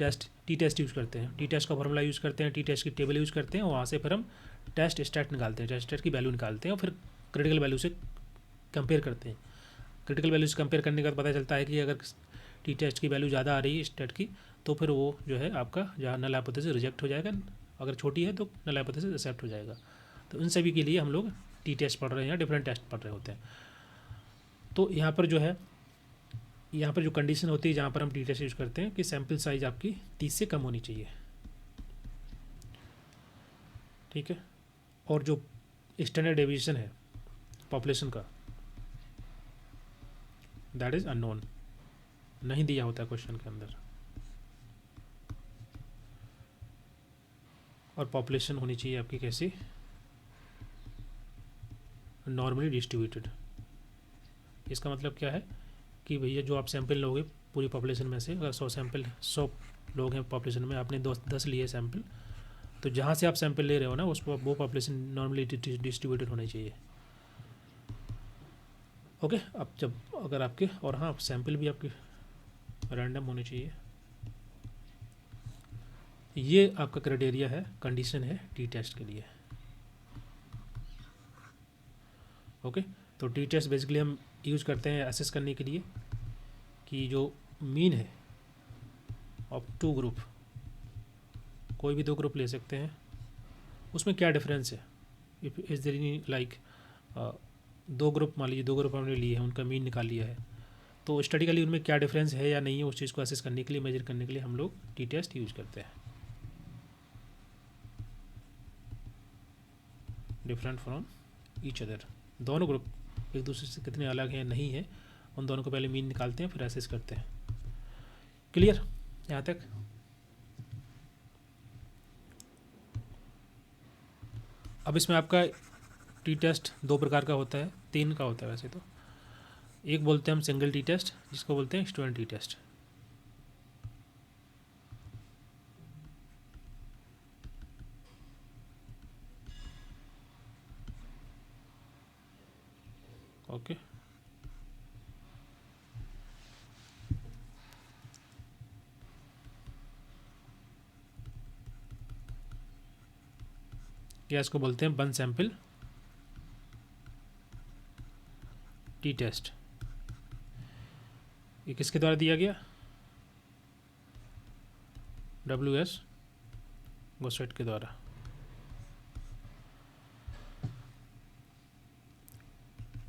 टी टेस्ट यूज़ करते हैं। टी टेस्ट का फॉर्मूला यूज़ करते हैं, टी टेस्ट की टेबल यूज़ करते हैं, वहाँ से फिर हम टेस्ट स्टैट निकालते हैं, टेस्ट स्टैट की वैल्यू निकालते हैं और फिर क्रिटिकल वैल्यू से कंपेयर करते हैं। क्रिटिकल वैल्यू से कंपेयर करने के बाद पता चलता है कि अगर टी टेस्ट की वैल्यू ज़्यादा आ रही है स्टेट की, तो फिर वो जो है आपका जहाँ नल हाइपोथेसिस रिजेक्ट हो जाएगा, अगर छोटी है तो नल हाइपोथेसिस एक्सेप्ट हो जाएगा। तो इन सभी के लिए हम लोग टी टेस्ट पढ़ रहे हैं या डिफरेंट टेस्ट पढ़ रहे होते हैं। तो यहाँ पर जो है, यहाँ पर जो कंडीशन होती है जहाँ पर हम टी टेस्ट यूज़ करते हैं कि सैम्पल साइज आपकी 30 से कम होनी चाहिए, ठीक है। और जो स्टैंडर्ड डेविएशन है पॉपुलेशन का, दैट इज़ अननोन, नहीं दिया होता है क्वेश्चन के अंदर। और पॉपुलेशन होनी चाहिए आपकी कैसी? Normally distributed. इसका मतलब क्या है कि भैया जो आप सैंपल लोगे पूरी पॉपुलेशन में से, अगर 100 लोग हैं पॉपुलेशन में, आपने 10 लिए सैंपल, तो जहाँ से आप सैंपल ले रहे हो ना उसको वो पॉपुलेशन नॉर्मली डिस्ट्रीब्यूटेड होनी चाहिए। ओके, अब जब अगर आपके, और हाँ सैंपल भी आपके रैंडम होने चाहिए। ये आपका क्राइटेरिया है, कंडीशन है टी टेस्ट के लिए। ओके, तो टी टेस्ट बेसिकली हम यूज़ करते हैं असेस करने के लिए कि जो मीन है ऑफ टू ग्रुप, कोई भी दो ग्रुप ले सकते हैं, उसमें क्या डिफरेंस है। If is there any like दो ग्रुप, मान लीजिए दो ग्रुप हमने लिए हैं, उनका मीन निकाल लिया है, तो स्टैटिकली उनमें क्या डिफरेंस है या नहीं है, उस चीज़ को असेस करने के लिए, मेजर करने के लिए हम लोग टी टेस्ट यूज़ करते हैं। डिफरेंट फ्रॉम ईच अदर, दोनों ग्रुप एक दूसरे से कितने अलग हैं नहीं है, उन दोनों को पहले मीन निकालते हैं फिर असेस करते हैं। क्लियर यहाँ तक? अब इसमें आपका टी टेस्ट दो प्रकार का होता है, तीन का होता है वैसे तो। एक बोलते हैं हम सिंगल टी टेस्ट, जिसको बोलते हैं स्टूडेंट टी टेस्ट। ओके, या इसको बोलते हैं वन सैंपल टी टेस्ट। ये किसके द्वारा दिया गया? WS गोसेट के द्वारा।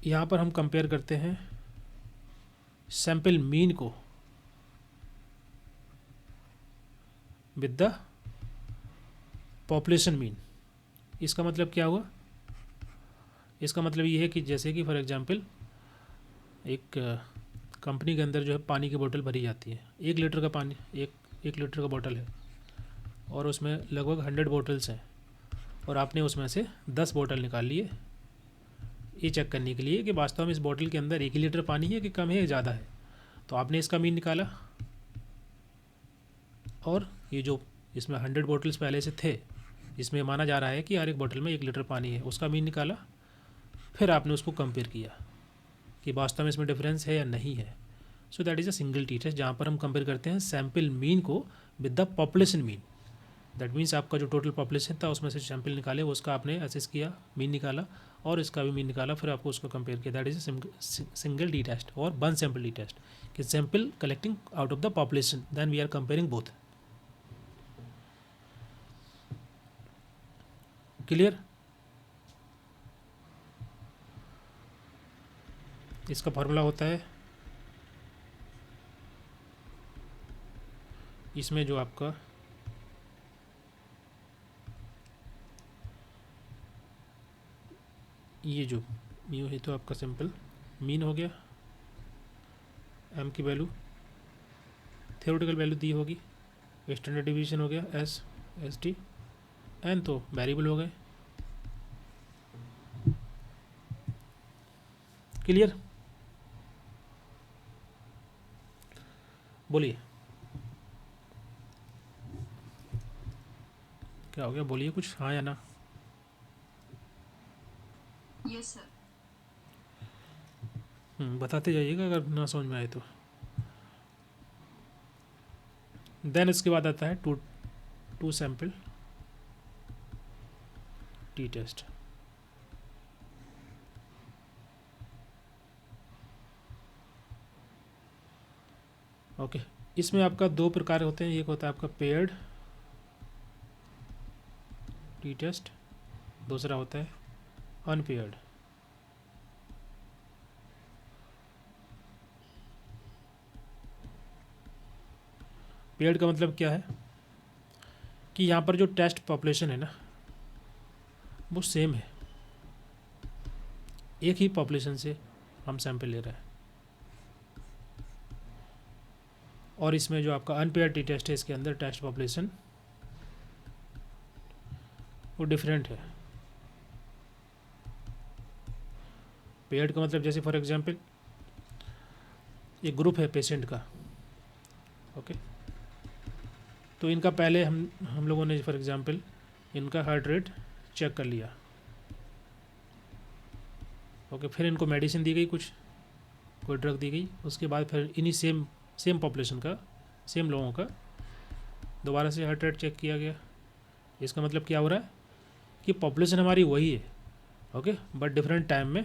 यहाँ पर हम कंपेयर करते हैं सैंपल मीन को विद द पॉपुलेशन मीन। इसका मतलब क्या हुआ? इसका मतलब ये है कि जैसे कि फॉर एग्जांपल एक कंपनी के अंदर जो है पानी की बोतल भरी जाती है, 1 लीटर का पानी, एक लीटर का बोतल है और उसमें लगभग 100 बोतल्स हैं, और आपने उसमें से 10 बोतल निकाल लिए ये चेक करने के लिए कि वास्तव में इस बोतल के अंदर 1 लीटर पानी है कि कम है या ज़्यादा है। तो आपने इसका मीन निकाला, और ये जो इसमें 100 बोतल्स पहले से थे, जिसमें माना जा रहा है कि हर एक बोतल में 1 लीटर पानी है, उसका मीन निकाला, फिर आपने उसको कंपेयर किया कि वास्तव में इसमें डिफरेंस है या नहीं है। So that is a single t test, जहाँ पर हम कंपेयर करते हैं सैंपल मीन को with the population mean. That means आपका जो टोटल पॉपुलेशन था उसमें से सैंपल निकाले, उसका आपने असेस किया, मीन निकाला, और इसका भी मीन निकाला, फिर आपको उसको कंपेयर किया। That is a single t test और वन सैंपल टी टेस्ट, कि sample collecting out of the population, then we are comparing both. Clear? इसका फॉर्मूला होता है, इसमें जो आपका ये जो म्यू है तो आपका सिंपल मीन हो गया, एम की वैल्यू थ्योरेटिकल वैल्यू दी होगी, स्टैंडर्ड डिवीजन हो गया एस टी, एन तो वेरिएबल हो गए। क्लियर? बोलिए क्या हो गया, बोलिए कुछ, हाँ या ना। Yes sir. बताते जाइएगा अगर ना समझ में आए तो। देन इसके बाद आता है two sample t test. Okay, इसमें आपका दो प्रकार होते हैं, एक होता है आपका पेयर्ड टी टेस्ट, दूसरा होता है अनपेयर्ड। पेयर्ड का मतलब क्या है कि यहाँ पर जो टेस्ट पॉपुलेशन है ना वो सेम है, एक ही पॉपुलेशन से हम सैंपल ले रहे हैं। और इसमें जो आपका अनपेयर्ड टी टेस्ट है इसके अंदर टेस्ट पॉपुलेशन वो डिफरेंट है। पेयर्ड का मतलब जैसे फॉर एग्जांपल एक ग्रुप है पेशेंट का, ओके, तो इनका पहले हम लोगों ने फॉर एग्जांपल इनका हार्ट रेट चेक कर लिया, ओके, फिर इनको मेडिसिन दी गई, कुछ कोई ड्रग दी गई, उसके बाद फिर इन्हीं सेम पॉपुलेशन का, सेम लोगों का दोबारा से हार्ट रेट चेक किया गया। इसका मतलब क्या हो रहा है कि पॉपुलेशन हमारी वही है, ओके, बट डिफरेंट टाइम में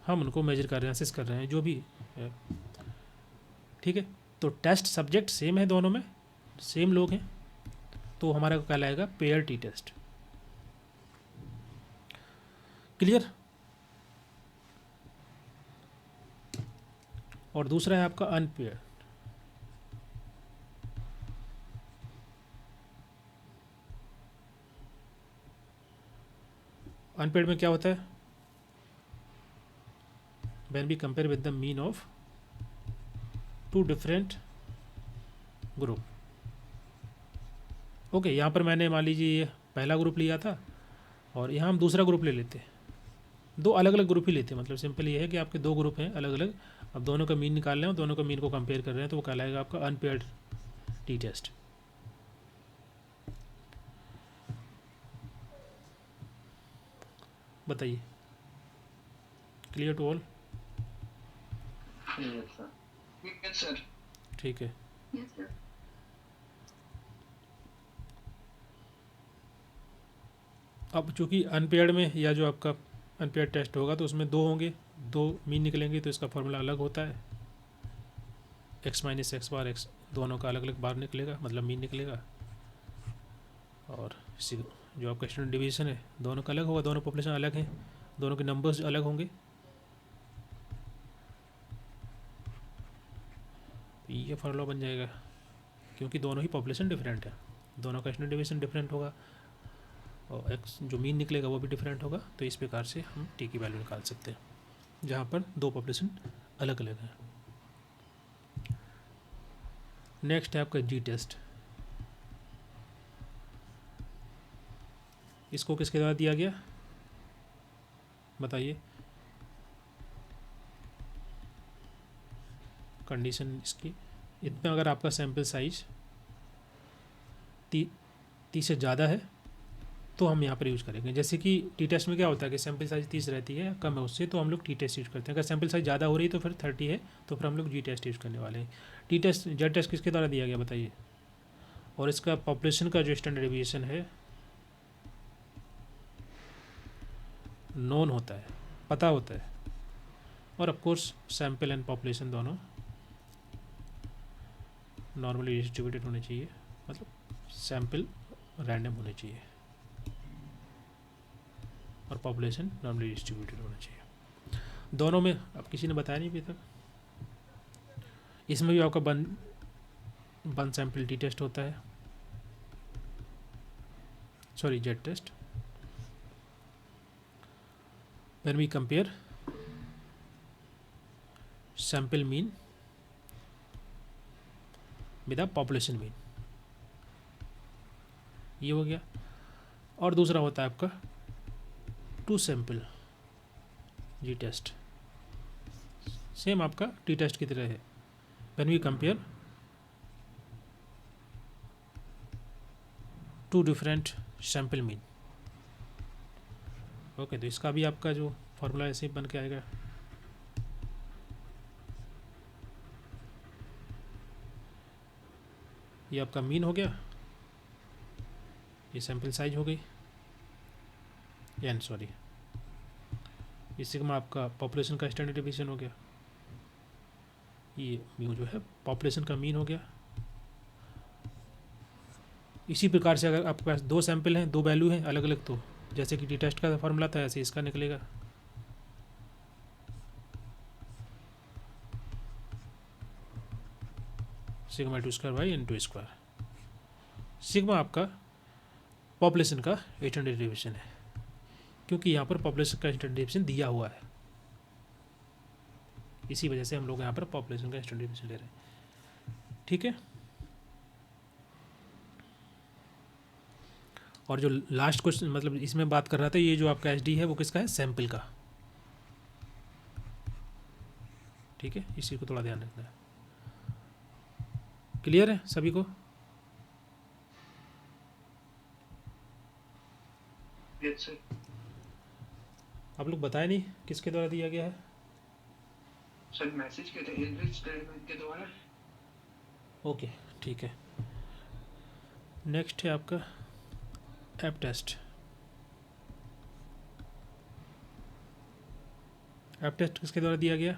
हम उनको मेजर कर रहे हैं, असेस कर रहे हैं, जो भी है, ठीक है। तो टेस्ट सब्जेक्ट सेम है, दोनों में सेम लोग हैं, तो हमारा कहलाएगा पेयर टी टेस्ट। क्लियर? और दूसरा है आपका अनपेयर। अनपेड में क्या होता है, when we compare with the mean of two different group. Okay, यहाँ पर मैंने मान लीजिए ये पहला ग्रुप लिया था और यहाँ हम दूसरा ग्रुप ले लेते हैं, दो अलग अलग ग्रुप ही लेते हैं, मतलब सिंपल ये है कि आपके दो ग्रुप हैं अलग अलग, अब दोनों का मीन निकाल रहे हैं और दोनों का मीन को कंपेयर कर रहे हैं, तो वो कहलाएगा आपका अनपेयर्ड टी टेस्ट। बताइए, clear to all? Yes sir. ठीक है। Yes sir. अब चूंकि अनपेयर्ड में या जो आपका अनपेयर्ड टेस्ट होगा तो उसमें दो होंगे, दो मीन निकलेंगे, तो इसका फॉर्मूला अलग होता है, एक्स माइनस एक्स बार एक्स, दोनों का अलग अलग बार निकलेगा, मतलब मीन निकलेगा। और जो आपका स्टैंडर्ड डिवीजन है दोनों का अलग होगा, दोनों पॉपुलेशन अलग हैं, दोनों के नंबर्स अलग होंगे, तो ये फॉर्मूला बन जाएगा, क्योंकि दोनों ही पॉपुलेशन डिफरेंट है, दोनों का स्टैंडर्ड डिवीजन डिफरेंट होगा और एक्स जो मीन निकलेगा वो भी डिफरेंट होगा, तो इस प्रकार से हम टी की वैल्यू निकाल सकते हैं जहाँ पर दो पॉपुलेशन अलग अलग हैं। नेक्स्ट है आपका जी टेस्ट। इसको किसके द्वारा दिया गया बताइए? कंडीशन इसकी, इतना अगर आपका सैंपल साइज 30 से ज़्यादा है तो हम यहाँ पर यूज़ करेंगे। जैसे कि टी टेस्ट में क्या होता है कि सैंपल साइज 30 रहती है, कम है उससे, तो हम लोग टी टेस्ट यूज़ करते हैं। अगर सैंपल साइज ज़्यादा हो रही है तो फिर 30 है तो फिर हम लोग जी टेस्ट यूज़ करने वाले हैं। टी टेस्ट जेड टेस्ट किसके द्वारा दिया गया बताइए? और इसका पॉपुलेशन का जो स्टैंडर्ड डेविएशन है नोन होता है, पता होता है, और of course sample and population दोनों नॉर्मली डिस्ट्रीब्यूटेड होने चाहिए, मतलब सैंपल रैंडम होने चाहिए और पॉपुलेशन नॉर्मली डिस्ट्रीब्यूटेड होना चाहिए। दोनों में अब किसी ने बताया नहीं अभी तक। इसमें भी आपका वन सैंपल टी टेस्ट होता है, sorry Z test, when we compare sample mean with the population mean, ये हो गया। और दूसरा होता है आपका two sample Z test, same आपका टी टेस्ट की तरह है। When we compare two different sample mean. Okay, तो इसका भी आपका जो फॉर्मूला ऐसे ही बन के आएगा। ये आपका मीन हो गया, ये सैम्पल साइज हो गई, एन सॉरी, ये सिग्मा आपका पॉपुलेशन का स्टैंडर्ड डिवीजन हो गया, ये म्यू जो है पॉपुलेशन का मीन हो गया। इसी प्रकार से अगर आपके पास दो सैंपल हैं, दो वैल्यू हैं अलग अलग, तो जैसे कि टी टेस्ट का फॉर्मूला था ऐसे इसका निकलेगा। Sigma two square by N two square. Sigma आपका पॉपुलेशन का स्टैंडर्ड डिवीजन है, क्योंकि यहाँ पर पॉपुलेशन का स्टैंडर्ड डिवीजन दिया हुआ है, इसी वजह से हम लोग यहाँ पर पॉपुलेशन का स्टैंडर्ड डिवीजन ले रहे हैं। ठीक है, और जो लास्ट क्वेश्चन मतलब इसमें बात कर रहा था, ये जो आपका एच डी है वो किसका है, सैंपल का। ठीक है, इसी को थोड़ा ध्यान रखना है। क्लियर है सभी को? Yes sir. आप लोग बताए नहीं किसके द्वारा दिया गया है? सर मैसेज के थे एलरिच के द्वारा। ओके ठीक है। नेक्स्ट है आपका ऐप टेस्ट। ऐप टेस्ट किसके द्वारा दिया गया?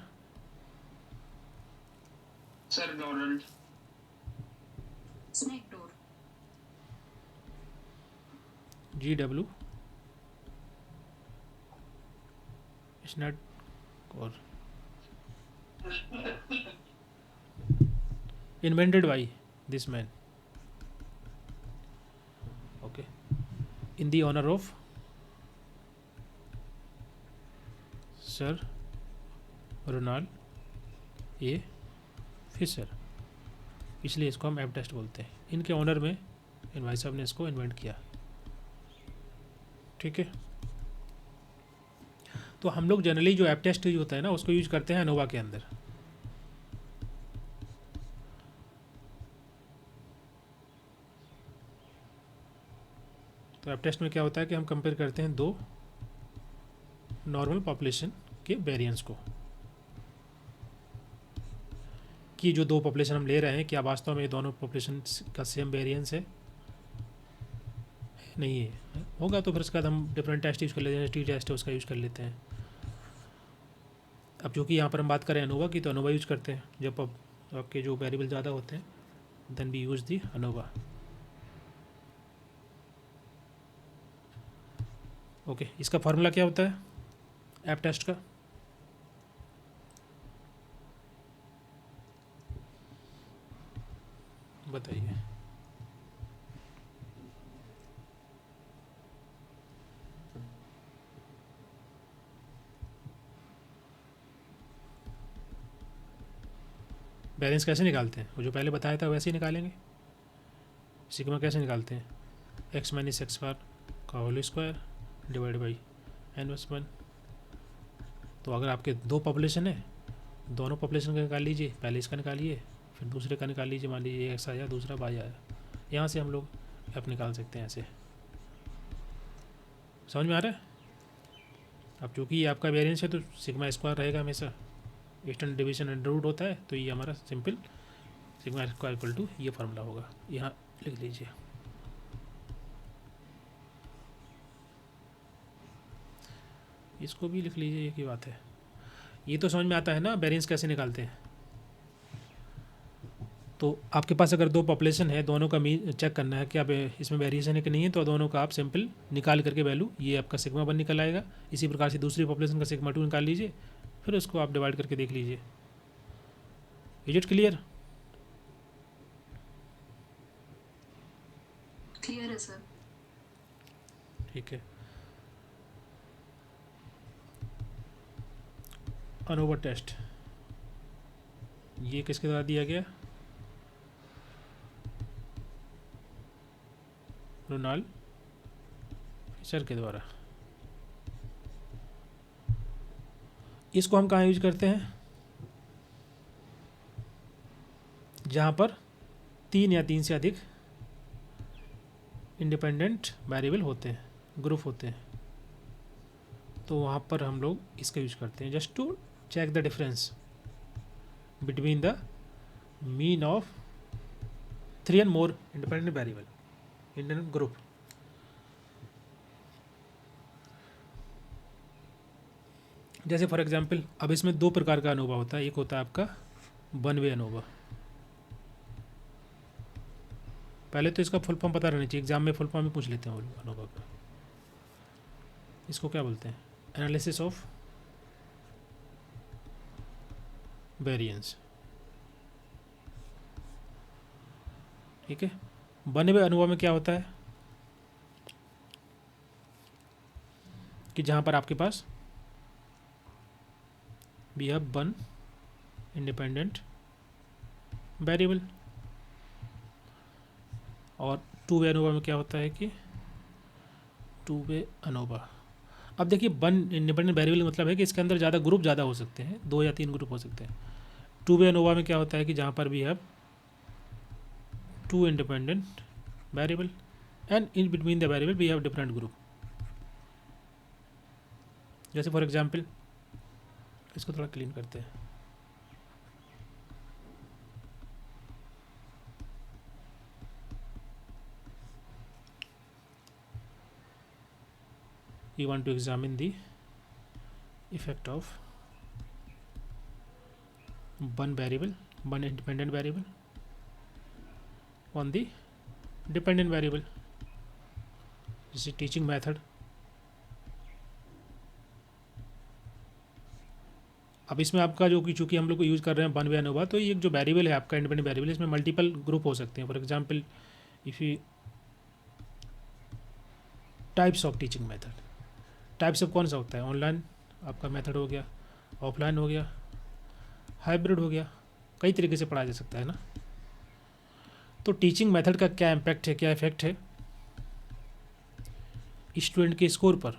Sir Donald. Snake door. GW स्नैट और invented by this man, okay, in the honor of Sir Ronald A. Fisher, इसलिए इसको हम ऐप टेस्ट बोलते हैं। इनके ऑनर में इन भाई साहब ने इसको इन्वेंट किया। ठीक है, तो हम लोग जनरली जो ऐप टेस्ट यूज होता है ना उसको यूज करते हैं अनोवा के अंदर। तो ऐप टेस्ट में क्या होता है कि हम कंपेयर करते हैं दो नॉर्मल पॉपुलेशन के वेरिएंस को, कि जो दो पॉपुलेशन हम ले रहे हैं क्या वास्तव में ये दोनों पॉपुलेशन का सेम वेरिएंस है, नहीं है। होगा तो फिर उसके बाद हम डिफरेंट टेस्ट यूज़ कर लेते हैं, टी टेस्ट है उसका यूज़ कर लेते हैं। अब चूँकि यहाँ पर हम बात करें अनोवा की, तो अनोवा यूज़ करते हैं। जब आपके जो वेरिएबल ज़्यादा होते हैं then we use the ANOVA. Okay, इसका फार्मूला क्या होता है ऐप टेस्ट का? बताइए। बैलेंस कैसे निकालते हैं? वो जो पहले बताया था वैसे ही निकालेंगे। सिग्मा कैसे निकालते हैं? x माइनस एक्स बार का whole square divide by n+1। तो अगर आपके दो पॉपुलेशन है, दोनों पॉपुलेशन का निकाल लीजिए, पहले इसका निकालिए फिर दूसरे का निकाल लीजिए। मान लीजिए x आया दूसरा y आया, यहाँ से हम लोग f निकाल सकते हैं ऐसे। समझ में आ रहा है? अब चूँकि ये आपका वेरिएंस है तो सिग्मा स्क्वायर रहेगा हमेशा, स्टैंडर्ड डिवीजन अंडर रूट होता है, तो ये हमारा simple sigma square equal to ये फार्मूला होगा। यहाँ लिख लीजिए। इसको भी लिख लीजिए, एक ही बात है। ये तो समझ में आता है ना वेरिएंस कैसे निकालते हैं। तो आपके पास अगर दो पॉपुलेशन है, दोनों का मीन चेक करना है कि आप इसमें वेरिएशन है कि नहीं है, तो दोनों का आप सिंपल निकाल करके वैल्यू, ये आपका सिग्मा 1 निकल आएगा। इसी प्रकार से दूसरी पॉपुलेशन का सिग्मा 2 निकाल लीजिए, फिर उसको आप डिवाइड करके देख लीजिए। Is it clear? क्लियर है सर। ठीक है। अनोवा टेस्ट ये किसके द्वारा दिया गया? रोनाल्ड फिशर के द्वारा। इसको हम कहाँ यूज करते हैं? जहाँ पर 3 या 3 से अधिक इंडिपेंडेंट वेरिएबल होते हैं, ग्रुप होते हैं, तो वहाँ पर हम लोग इसका यूज करते हैं just to check the difference between the mean of 3 and more independent variable in group. जैसे फॉर एग्जांपल अब इसमें 2 प्रकार का अनोवा होता है। एक होता है आपका वन वे अनोवा। पहले तो इसका फुल फॉर्म पता रहना चाहिए, एग्जाम में फुल फॉर्म ही पूछ लेते हैं अनोवा का। इसको क्या बोलते हैं? Analysis of variance. ठीक है। वन वे अनोवा में क्या होता है कि जहाँ पर आपके पास we have one independent variable, और टू वे अनोवा में क्या होता है कि टू वे अनोवा। अब देखिए वन इंडिपेंडेंट वेरिएबल मतलब है कि इसके अंदर ज़्यादा ग्रुप ज़्यादा हो सकते हैं, 2 या 3 ग्रुप हो सकते हैं। टू वे अनोवा में क्या होता है कि जहाँ पर we have 2 independent variable and in between the variable we have different group. जैसे फॉर एग्जांपल इसको थोड़ा क्लीन करते हैं। You want to examine the effect of one variable, one independent variable on the dependent variable. This is teaching method. अब इसमें आपका जो कि चूँकि हम लोग को यूज़ कर रहे हैं वन वे अनोवा, तो ये जो वेरिएबल है आपका इंडिपेंडेंट वेरिएबल, इसमें मल्टीपल ग्रुप हो सकते हैं। For example if you types of teaching method, types of कौन सा होता है? ऑनलाइन आपका मेथड हो गया, ऑफलाइन हो गया, हाइब्रिड हो गया, कई तरीके से पढ़ाया जा सकता है ना। तो टीचिंग मेथड का क्या इम्पैक्ट है, क्या इफेक्ट है स्टूडेंट के स्कोर पर?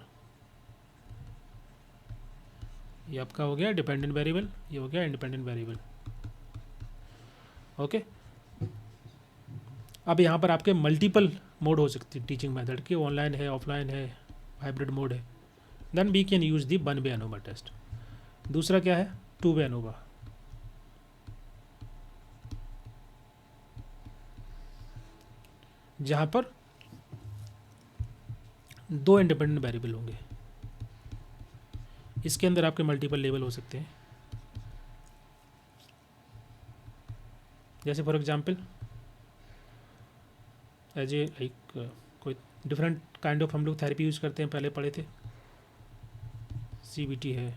ये आपका हो गया डिपेंडेंट वेरिएबल, ये हो गया इंडिपेंडेंट वेरिएबल। ओके। अब यहाँ पर आपके मल्टीपल मोड हो सकती है टीचिंग मेथड के, ऑनलाइन है, ऑफलाइन है, हाइब्रिड मोड है। Then we can use the one way ANOVA test. दूसरा क्या है? Two way ANOVA. जहाँ पर 2 इंडिपेंडेंट वेरिएबल होंगे, इसके अंदर आपके मल्टीपल लेवल हो सकते हैं। जैसे for example as a like कोई डिफरेंट काइंड ऑफ हम लोग थेरेपी यूज़ करते हैं, पहले पढ़े थे। CBT है,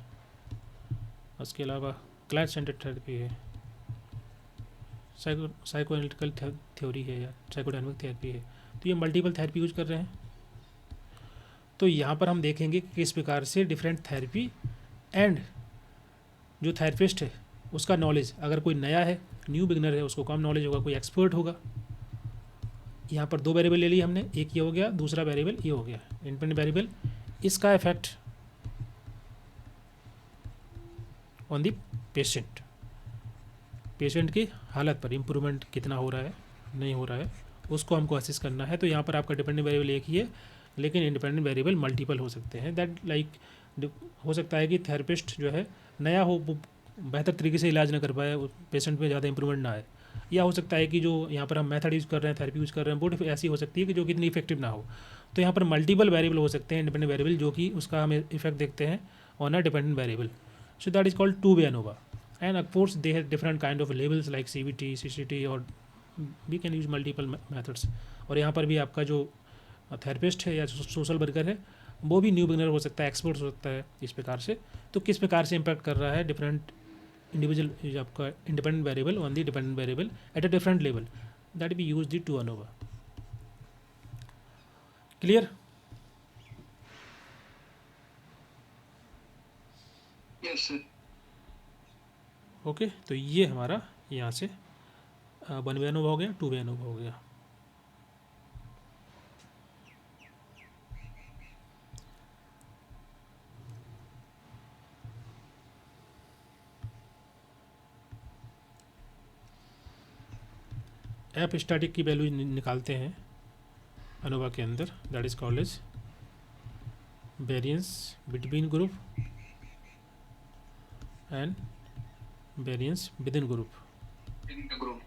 उसके अलावा क्लास सेंटर्ड थेरेपी है, साइको एनालिटिकल थ्योरी है या साइकोडायनामिक थेरेपी है। तो ये मल्टीपल थेरेपी यूज कर रहे हैं। तो यहाँ पर हम देखेंगे कि किस प्रकार से डिफरेंट थेरेपी एंड जो थेरेपिस्ट है उसका नॉलेज, अगर कोई नया है, न्यू बिगनर है, उसको कम नॉलेज होगा, कोई एक्सपर्ट होगा। यहाँ पर 2 वेरिएबल ले लिए हमने, एक ये हो गया, दूसरा वेरिएबल ये हो गया इंडिपेंडेंट वेरिएबल। इसका effect on the patient, patient की हालत पर इम्प्रूवमेंट कितना हो रहा है, नहीं हो रहा है, उसको हमको असेस करना है। तो यहाँ पर आपका डिपेंडेंट वेरिएबल एक ही है, लेकिन इंडिपेंडेंट वेरिएबल मल्टीपल हो सकते हैं। दैट लाइक हो सकता है कि थेरेपिस्ट जो है नया हो, वो बेहतर तरीके से इलाज ना कर पाए, पेशेंट में ज़्यादा इंप्रूवमेंट ना आए। या हो सकता है कि जो यहाँ पर हम मेथड यूज़ कर रहे हैं, थेरेपी यूज़ कर रहे हैं, वो ऐसी हो सकती है कि जो कि इतनी इफेक्टिव ना हो। तो यहाँ पर मल्टीपल वेरिएबल हो सकते हैं इंडिपेंडेंट वेरिएबल, जो कि उसका हमें इफेक्ट देखते हैं on a dependent variable. So that is called to way ANOVA. And of course they have different kind of labels like CBT, CCT, और we can use multiple methods। और यहाँ पर भी आपका जो थेरेपिस्ट है या सोशल वर्कर है वो भी न्यू बिगनर हो सकता है, एक्सपर्ट हो सकता है इस प्रकार से। तो किस प्रकार से इम्पैक्ट कर रहा है डिफरेंट इंडिविजुअल आपका independent variable on the dependent variable at a different level, that we use the two ANOVA. Clear? Yes sir. Okay, तो ये हमारा यहाँ से 1 वे अनुभव हो गया, 2 वे अनुभव हो गया। एफ स्टैटिक की वैल्यू निकालते हैं अनोवा के अंदर, that is called as variance between group and variance within group. In the group.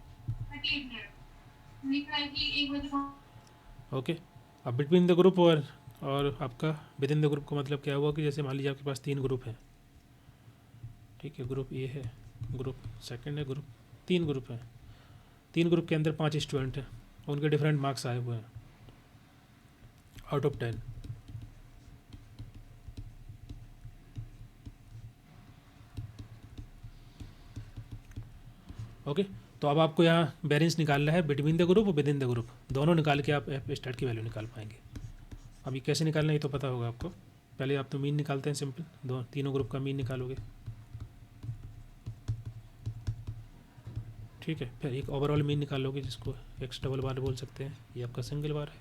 Okay, अब बिटवीन द ग्रुप और आपका विद इन द ग्रुप का मतलब क्या हुआ कि जैसे मान लीजिए आपके पास 3 ग्रुप हैं, ठीक है, ग्रुप ए है, ग्रुप सेकंड है, ग्रुप 3 ग्रुप हैं, 3 ग्रुप के अंदर 5 स्टूडेंट हैं, उनके डिफरेंट मार्क्स आए हुए हैं आउट ऑफ 10। ओके, तो अब आपको यहाँ वेरिएंस निकालना है बिटवीन द ग्रुप और विद इन द ग्रुप, दोनों निकाल के आप एफ स्टार्ट की वैल्यू निकाल पाएंगे। अभी कैसे निकालना है ये तो पता होगा आपको। पहले आप तो मीन निकालते हैं, सिंपल तीनों ग्रुप का मीन निकालोगे, ठीक है, फिर एक ओवरऑल मीन निकालोगे जिसको एक्स डबल बार बोल सकते हैं, ये आपका सिंगल बार है,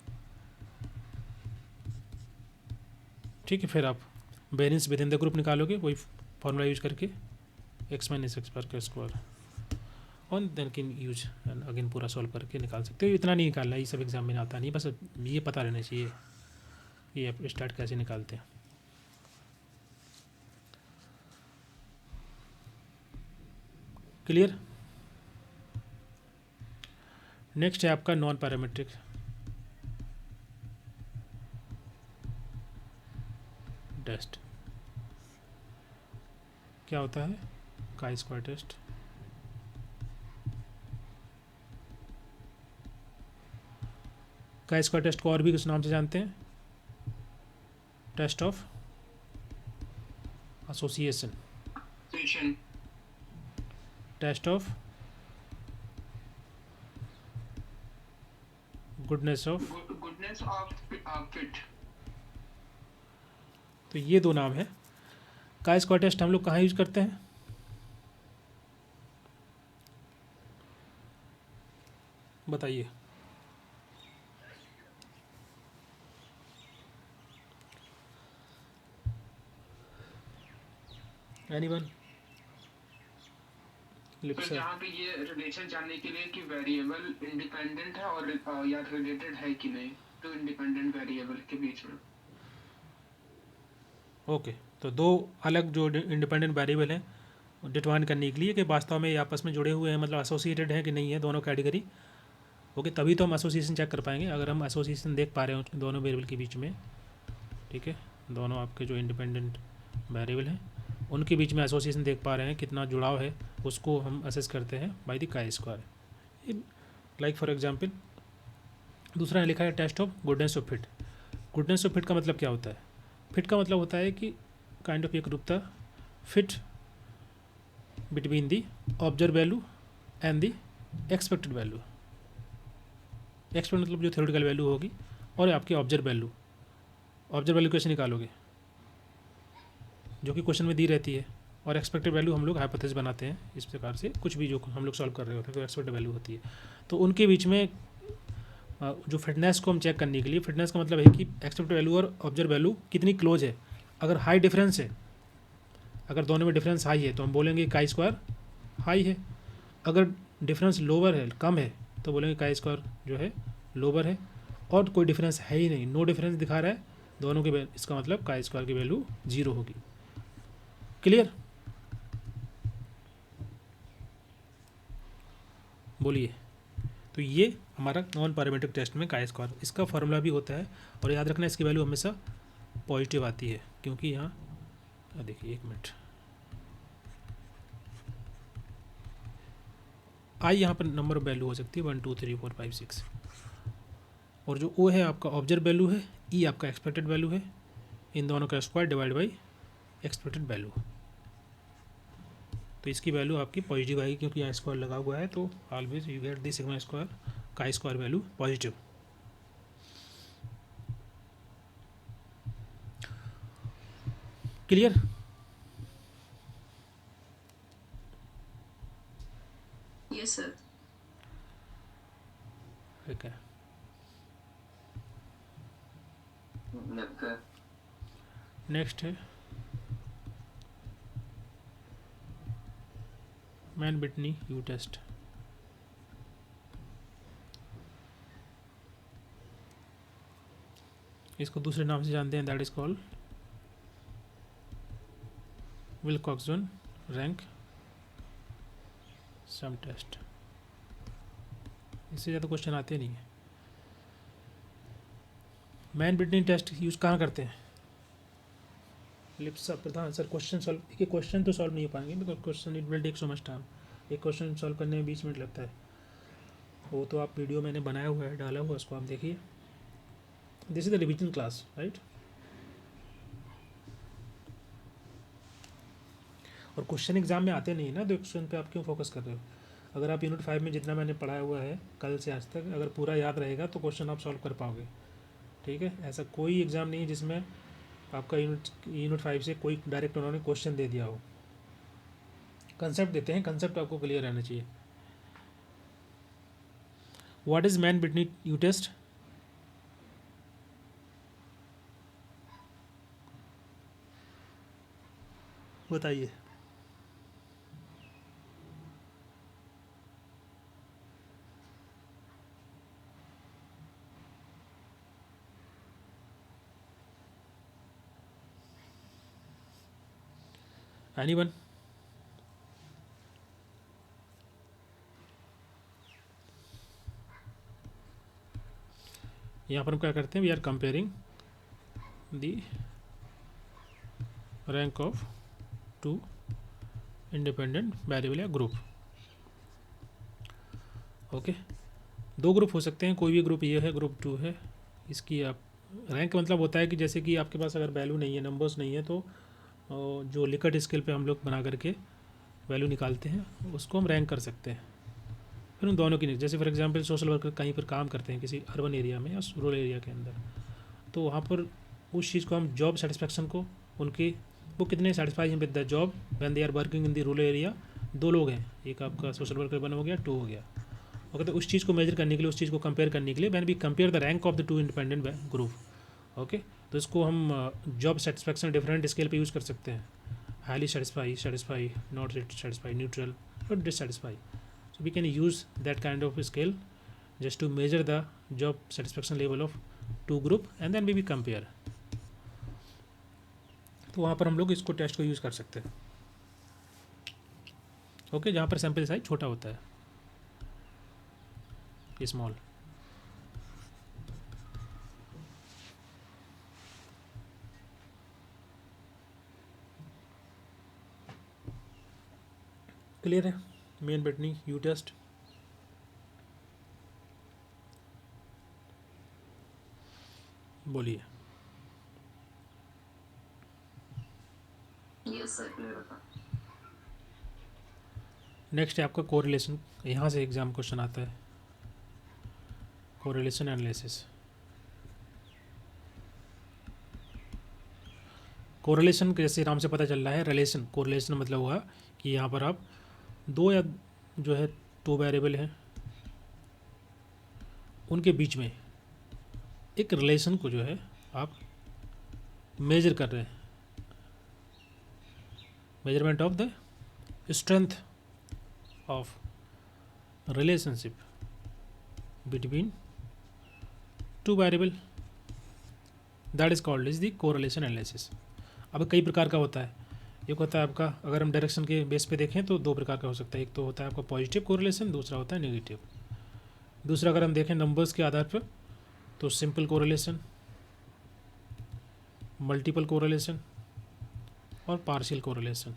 ठीक है। फिर आप variance within the group निकालोगे वही फॉर्मूला यूज करके, एक्स माइनस एक्स बार का स्क्वायर, और then can use and again पूरा सॉल्व करके निकाल सकते हो। इतना नहीं निकालना है, ये सब एग्जाम में आता नहीं, बस ये पता रहना चाहिए ये आप स्टार्ट कैसे निकालते हैं। क्लियर। नेक्स्ट है आपका नॉन पैरामीट्रिक टेस्ट। क्या होता है? Chi square test. Chi square test को और भी किस नाम से जानते हैं? Test of association, test of goodness of fit. तो ये दो नाम है। काई स्क्वायर टेस्ट हम लोग कहाँ यूज करते हैं? बताइए। एनीवन? तो यहाँ पे ये रिलेशन जानने के लिए कि वेरिएबल इंडिपेंडेंट है और या रिलेटेड है कि नहीं, तो इंडिपेंडेंट वेरिएबल के बीच में। ओके, तो दो अलग जो इंडिपेंडेंट वेरिएबल हैं डिटरमाइन करने के लिए कि वास्तव में ये आपस में जुड़े हुए हैं, मतलब एसोसिएटेड हैं कि नहीं है दोनों कैटेगरी। ओके, तभी तो हम एसोसिएशन चेक कर पाएंगे। अगर हम एसोसिएशन देख पा रहे हो दोनों वेरिएबल के बीच में, ठीक है, दोनों आपके जो इंडिपेंडेंट वेरिएबल हैं उनके बीच में एसोसिएशन देख पा रहे हैं, कितना जुड़ाव है, उसको हम असेस करते हैं by the chi square. Like for example दूसरा है लिखा है test of goodness of fit. Goodness of fit का मतलब क्या होता है? फिट का मतलब होता है कि काइंड ऑफ एक रूपता fit between the observe value and the expected value. Expect मतलब जो थ्योरेटिकल वैल्यू होगी और आपकी ऑब्जर्व वैल्यू। ऑब्जर्व वैल्यू कैसे निकालोगे? जो कि क्वेश्चन में दी रहती है, और एक्सपेक्टेड वैल्यू हम लोग हाइपोथेसिस बनाते हैं इस प्रकार से, कुछ भी जो हम लोग सॉल्व कर रहे होते हैं तो एक्सपेक्टेड वैल्यू होती है। तो उनके बीच में जो फिटनेस को हम चेक करने के लिए, फिटनेस का मतलब है कि एक्सपेक्टेड वैल्यू और ऑब्जर्व वैल्यू कितनी क्लोज है। अगर हाई डिफरेंस है, अगर दोनों में डिफरेंस हाई है तो हम बोलेंगे काई स्क्वायर हाई है। अगर डिफरेंस लोअर है, कम है, तो बोलेंगे काई स्क्वायर जो है लोअर है। और कोई डिफरेंस है ही नहीं, नो डिफरेंस दिखा रहा है दोनों के, इसका मतलब काई स्क्वायर की वैल्यू 0 होगी। क्लियर? बोलिए। तो ये हमारा नॉन पैरामीट्रिक टेस्ट में काई स्क्वायर, इसका फॉर्मूला भी होता है, और याद रखना इसकी वैल्यू हमेशा पॉजिटिव आती है, क्योंकि यहाँ देखिए 1 मिनट, आई यहाँ पर नंबर ऑफ वैल्यू हो सकती है 1 2 3 4 5 6, और जो ओ है आपका ऑब्जर्व वैल्यू है, ई आपका एक्सपेक्टेड वैल्यू है, इन दोनों का square divide by expected value. तो इसकी वैल्यू आपकी पॉजिटिव आएगी क्योंकि यहाँ स्क्वायर लगा हुआ है, तो always you get the sigma square chi square value positive. Clear? Yes, sir. ठीक है। लगता है नेक्स्ट है मैन बिटनी यू टेस्ट। इसको दूसरे नाम से जानते हैं, that is called Wilcoxon rank sum test. इससे ज़्यादा क्वेश्चन आते नहीं हैं। मैन बिटनी टेस्ट यूज़ कहाँ करते हैं? Lipsa Pradhan sir question solve, देखिए क्वेश्चन तो सॉल्व नहीं हो पाएंगे because question it will take so much time. एक क्वेश्चन सॉल्व करने में 20 मिनट लगता है। वो तो आप वीडियो मैंने बनाया हुआ है, डाला हुआ है, उसको आप देखिए। This is the revision class, right. और क्वेश्चन एग्जाम में आते नहीं है ना, तो क्वेश्चन पे आप क्यों फोकस कर रहे हो? अगर आप यूनिट 5 में जितना मैंने पढ़ाया हुआ है कल से आज तक, अगर पूरा याद रहेगा तो क्वेश्चन आप सॉल्व कर पाओगे, ठीक है। ऐसा कोई एग्ज़ाम नहीं है जिसमें आपका यूनिट 5 से कोई डायरेक्ट उन्होंने क्वेश्चन दे दिया हो। कंसेप्ट देते हैं, कंसेप्ट आपको क्लियर रहना चाहिए। What is Mann Whitney U test? बताइए। एनीवन? यहाँ पर हम क्या करते हैं, we are comparing the rank of two independent variable या ग्रुप। ओके, दो ग्रुप हो सकते हैं, कोई भी ग्रुप ये है, ग्रुप 2 है। इसकी आप रैंक मतलब होता है कि जैसे कि आपके पास अगर वैल्यू नहीं है, नंबर्स नहीं है, तो जो लिकर्ट स्केल पे हम लोग बना करके वैल्यू निकालते हैं उसको हम रैंक कर सकते हैं। फिर उन दोनों की, जैसे फॉर एग्जांपल सोशल वर्कर कहीं पर काम करते हैं किसी अर्बन एरिया में या रूरल एरिया के अंदर, तो वहाँ पर उस चीज़ को हम जॉब सेटिस्फेक्शन को, उनकी वो कितने सेटिस्फाई हैं with the job when they are working in the rural area. दो लोग हैं, एक आपका सोशल वर्कर 1 हो गया, 2 हो गया। ओके, तो उस चीज़ को मेजर करने के लिए, उस चीज़ को कंपेयर करने के लिए when we compare the rank of the two independent group, okay, तो इसको हम जॉब सेटिस्फेक्शन डिफरेंट स्केल पे यूज़ कर सकते हैं। Highly satisfy, satisfy, not satisfy, neutral और dissatisfy. So we can use that kind of scale just to measure the job satisfaction level of two group and then we will compare। तो वहाँ पर हम लोग इसको टेस्ट को use कर सकते हैं, ओके, जहाँ पर सैम्पल साइज छोटा होता है, स्मॉल। क्लियर है? Mann Whitney U test. बोलिए। Yes, sir. नेक्स्ट है आपका कोरिलेशन। यहाँ से एग्जाम क्वेश्चन आता है, कोरिलेशन एनालिसिस। कोरिलेशन जैसे नाम से पता चल रहा है, रिलेशन, कोरिलेशन मतलब हुआ कि यहाँ पर आप दो या जो है टू वेरिएबल हैं, उनके बीच में एक रिलेशन को जो है आप मेजर कर रहे हैं, measurement of the strength of relationship between two variable, that is called is the correlation analysis. अब कई प्रकार का होता है। एक होता है आपका, अगर हम डायरेक्शन के बेस पे देखें तो दो प्रकार का हो सकता है। एक तो होता है आपका पॉजिटिव कोरिलेशन, दूसरा होता है नेगेटिव। दूसरा अगर हम देखें नंबर्स के आधार पर तो सिंपल कोरिलेशन, मल्टीपल कोरिलेशन और पार्शियल कोरिलेशन।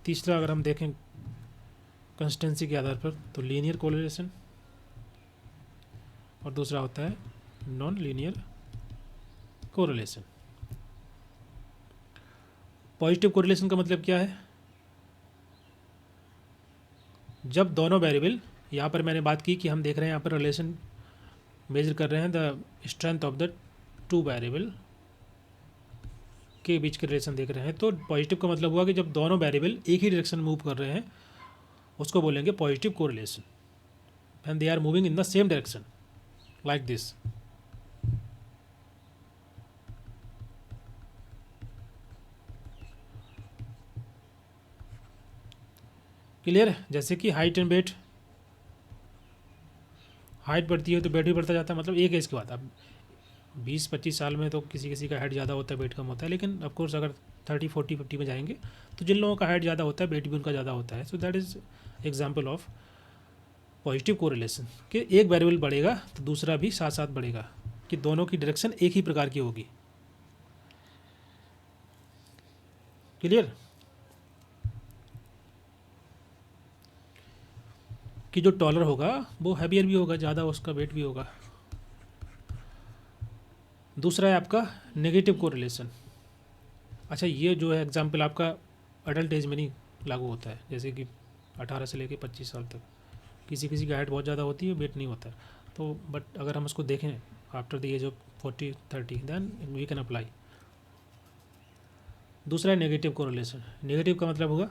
तीसरा अगर हम देखें कंसिस्टेंसी के आधार पर तो लीनियर कोरिलेशन, और दूसरा होता है non linear correlation. Positive correlation का मतलब क्या है? जब दोनों वेरिएबल, यहाँ पर मैंने बात की कि हम देख रहे हैं यहाँ पर रिलेशन मेजर कर रहे हैं the strength of the two variable के बीच के रिलेशन देख रहे हैं, तो पॉजिटिव का मतलब हुआ कि जब दोनों वेरिएबल एक ही डायरेक्शन मूव कर रहे हैं उसको बोलेंगे positive correlation, and they are moving in the same direction like this. Clear है? जैसे कि हाइट एंड वेट, हाइट बढ़ती है तो वेट भी बढ़ता जाता है, मतलब एक एज के बाद। अब 20-25 साल में तो किसी किसी का हाइट ज़्यादा होता है, वेट कम होता है, लेकिन ऑफकोर्स अगर 30-40-50 में जाएंगे तो जिन लोगों का हाइट ज़्यादा होता है वेट भी उनका ज़्यादा होता है। So that is example of positive correlation, कि एक वेरिएबल बढ़ेगा तो दूसरा भी साथ साथ बढ़ेगा, कि दोनों की डायरेक्शन एक ही प्रकार की होगी। क्लियर? कि जो टॉलर होगा वो हैवियर भी होगा, ज़्यादा उसका वेट भी होगा। दूसरा है आपका नेगेटिव कोरिलेशन। अच्छा, ये जो है एग्जाम्पल आपका अडल्ट एज में नहीं लागू होता है, जैसे कि 18 से लेकर 25 साल तक किसी किसी की हाइट बहुत ज़्यादा होती है, वेट नहीं होता है। तो बट अगर हम उसको देखें after the age of 40-30 then we can apply. दूसरा है नेगेटिव कोरिलेशन। नेगेटिव का मतलब होगा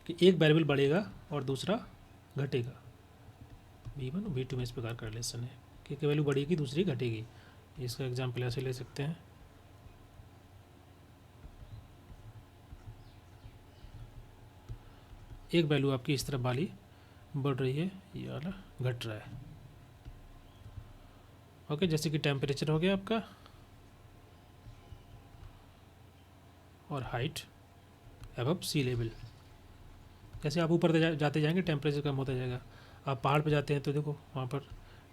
कि एक वेरिएबल बढ़ेगा और दूसरा घटेगा। V1 और V2 में इस प्रकार का रिलेशन है कि एक वैल्यू बढ़ेगी दूसरी घटेगी। इसका एग्जाम्पल ऐसे ले सकते हैं, एक वैल्यू आपकी इस तरफ वाली बढ़ रही है, ये वाला घट रहा है। ओके, जैसे कि टेम्परेचर हो गया आपका और हाइट अबव सी लेवल। जैसे आप ऊपर जाते जाएंगे टेम्परेचर कम होता जाएगा। आप पहाड़ पे जाते हैं तो देखो वहाँ पर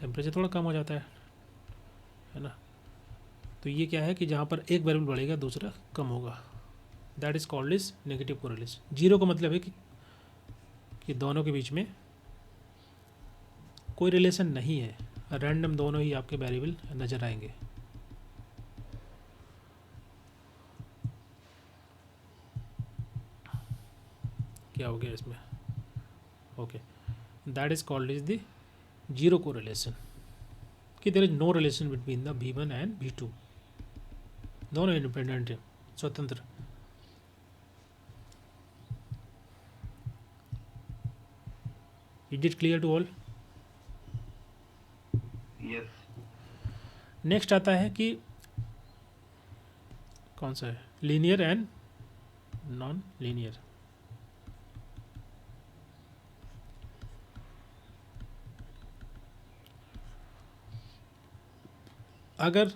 टेम्परेचर थोड़ा कम हो जाता है ना। तो ये क्या है कि जहाँ पर एक वेरिएबल बढ़ेगा दूसरा कम होगा, that is called is negative correlation. Zero का मतलब है कि दोनों के बीच में कोई रिलेशन नहीं है, रैंडम दोनों ही आपके वेरिएबल नज़र आएंगे। क्या हो गया इसमें? Okay, that is called is the zero correlation, कि there is no relation between the V1 and V2, दोनों इंडिपेंडेंट है, स्वतंत्र। Is it clear to all? Yes. Next आता है कि कौन सा है, लीनियर एंड नॉन लीनियर। अगर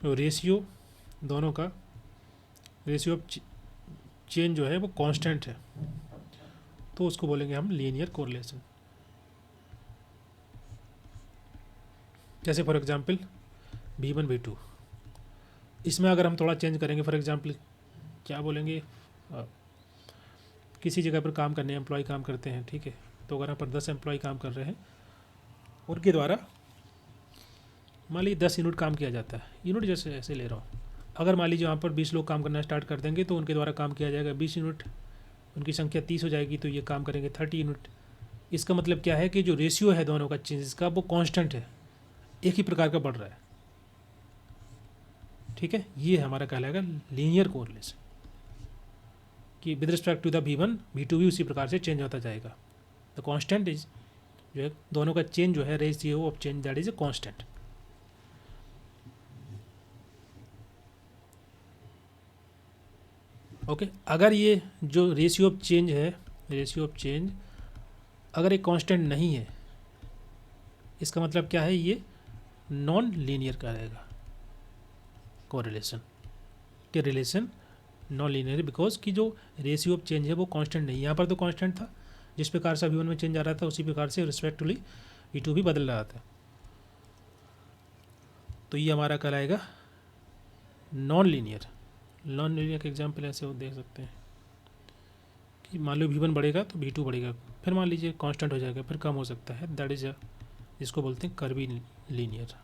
रेशियो दोनों का, रेशियो ऑफ चेंज जो है वो कांस्टेंट है तो उसको बोलेंगे हम लीनियर कोरिलेशन। जैसे फॉर एग्जांपल V1 V2, इसमें अगर हम थोड़ा चेंज करेंगे, फॉर एग्जांपल क्या बोलेंगे, किसी जगह पर काम करने एम्प्लॉय काम करते हैं, ठीक है, तो अगर यहाँ पर 10 एम्प्लॉय काम कर रहे हैं, उनके द्वारा मान लीजिए 10 यूनिट काम किया जाता है, यूनिट जैसे ऐसे ले रहा हूँ। अगर मान लीजिए वहाँ पर 20 लोग काम करना स्टार्ट कर देंगे तो उनके द्वारा काम किया जाएगा 20 यूनिट, उनकी संख्या 30 हो जाएगी तो ये काम करेंगे 30 यूनिट। इसका मतलब क्या है कि जो रेशियो है दोनों का चेंजेस का वो कांस्टेंट है, एक ही प्रकार का बढ़ रहा है। ठीक है, ये हमारा कहलाएगा लीनियर कोरिलेशन, कि with respect to the V1 V2 भी उसी प्रकार से चेंज होता जाएगा। द कांस्टेंट इज जो है दोनों का चेंज जो है, ratio of change that is a constant. Okay, अगर ये जो रेशियो ऑफ चेंज है, रेशियो ऑफ चेंज अगर एक कांस्टेंट नहीं है, इसका मतलब क्या है, ये नॉन लीनियर का रहेगा कोरिलेशन, के रिलेशन नॉन लीनियर, बिकॉज की जो रेशियो ऑफ चेंज है वो कांस्टेंट नहीं है। यहाँ पर तो कांस्टेंट था, जिस प्रकार से V1 में चेंज आ रहा था उसी प्रकार से रिस्पेक्टिवली V2 भी बदल रहा था। तो ये हमारा कहलाएगा नॉन लीनियर। नॉन लीनियर का एग्जाम्पल ऐसे वो देख सकते हैं कि मान लो V1 बढ़ेगा तो V2 बढ़ेगा, फिर मान लीजिए कांस्टेंट हो जाएगा, फिर कम हो सकता है, दैट इज जिसको बोलते हैं कर्वी लीनियर।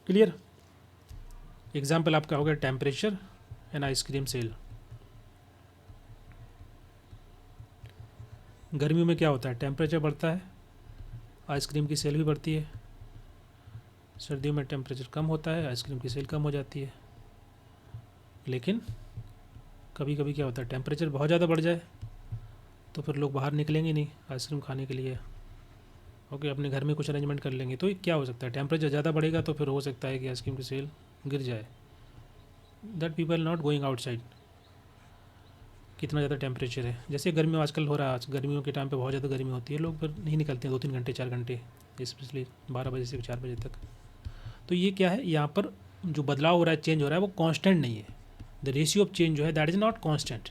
क्लियर? एग्जाम्पल आपका हो गया टेम्परेचर एंड आइसक्रीम सेल। गर्मियों में क्या होता है, टेम्परेचर बढ़ता है, आइसक्रीम की सेल भी बढ़ती है। सर्दियों में टेम्परेचर कम होता है, आइसक्रीम की सेल कम हो जाती है। लेकिन कभी कभी क्या होता है, टेम्परेचर बहुत ज़्यादा बढ़ जाए तो फिर लोग बाहर निकलेंगे नहीं आइसक्रीम खाने के लिए। ओके, अपने घर में कुछ अरेंजमेंट कर लेंगे। तो ये क्या हो सकता है, टेम्परेचर ज़्यादा बढ़ेगा तो फिर हो सकता है कि आइसक्रीम की सेल गिर जाए। That people not going outside. कितना ज़्यादा टेम्परेचर है, जैसे गर्मी में आजकल हो रहा है, आज गर्मियों के टाइम पे बहुत ज़्यादा गर्मी होती है, लोग फिर नहीं निकलते हैं 2-3 घंटे 4 घंटे, स्पेशली 12 बजे से 4 बजे तक। तो ये क्या है, यहाँ पर जो बदलाव हो रहा है, चेंज हो रहा है, वो कांस्टेंट नहीं है। द रेशियो ऑफ चेंज जो है दैट इज़ नॉट कांस्टेंट।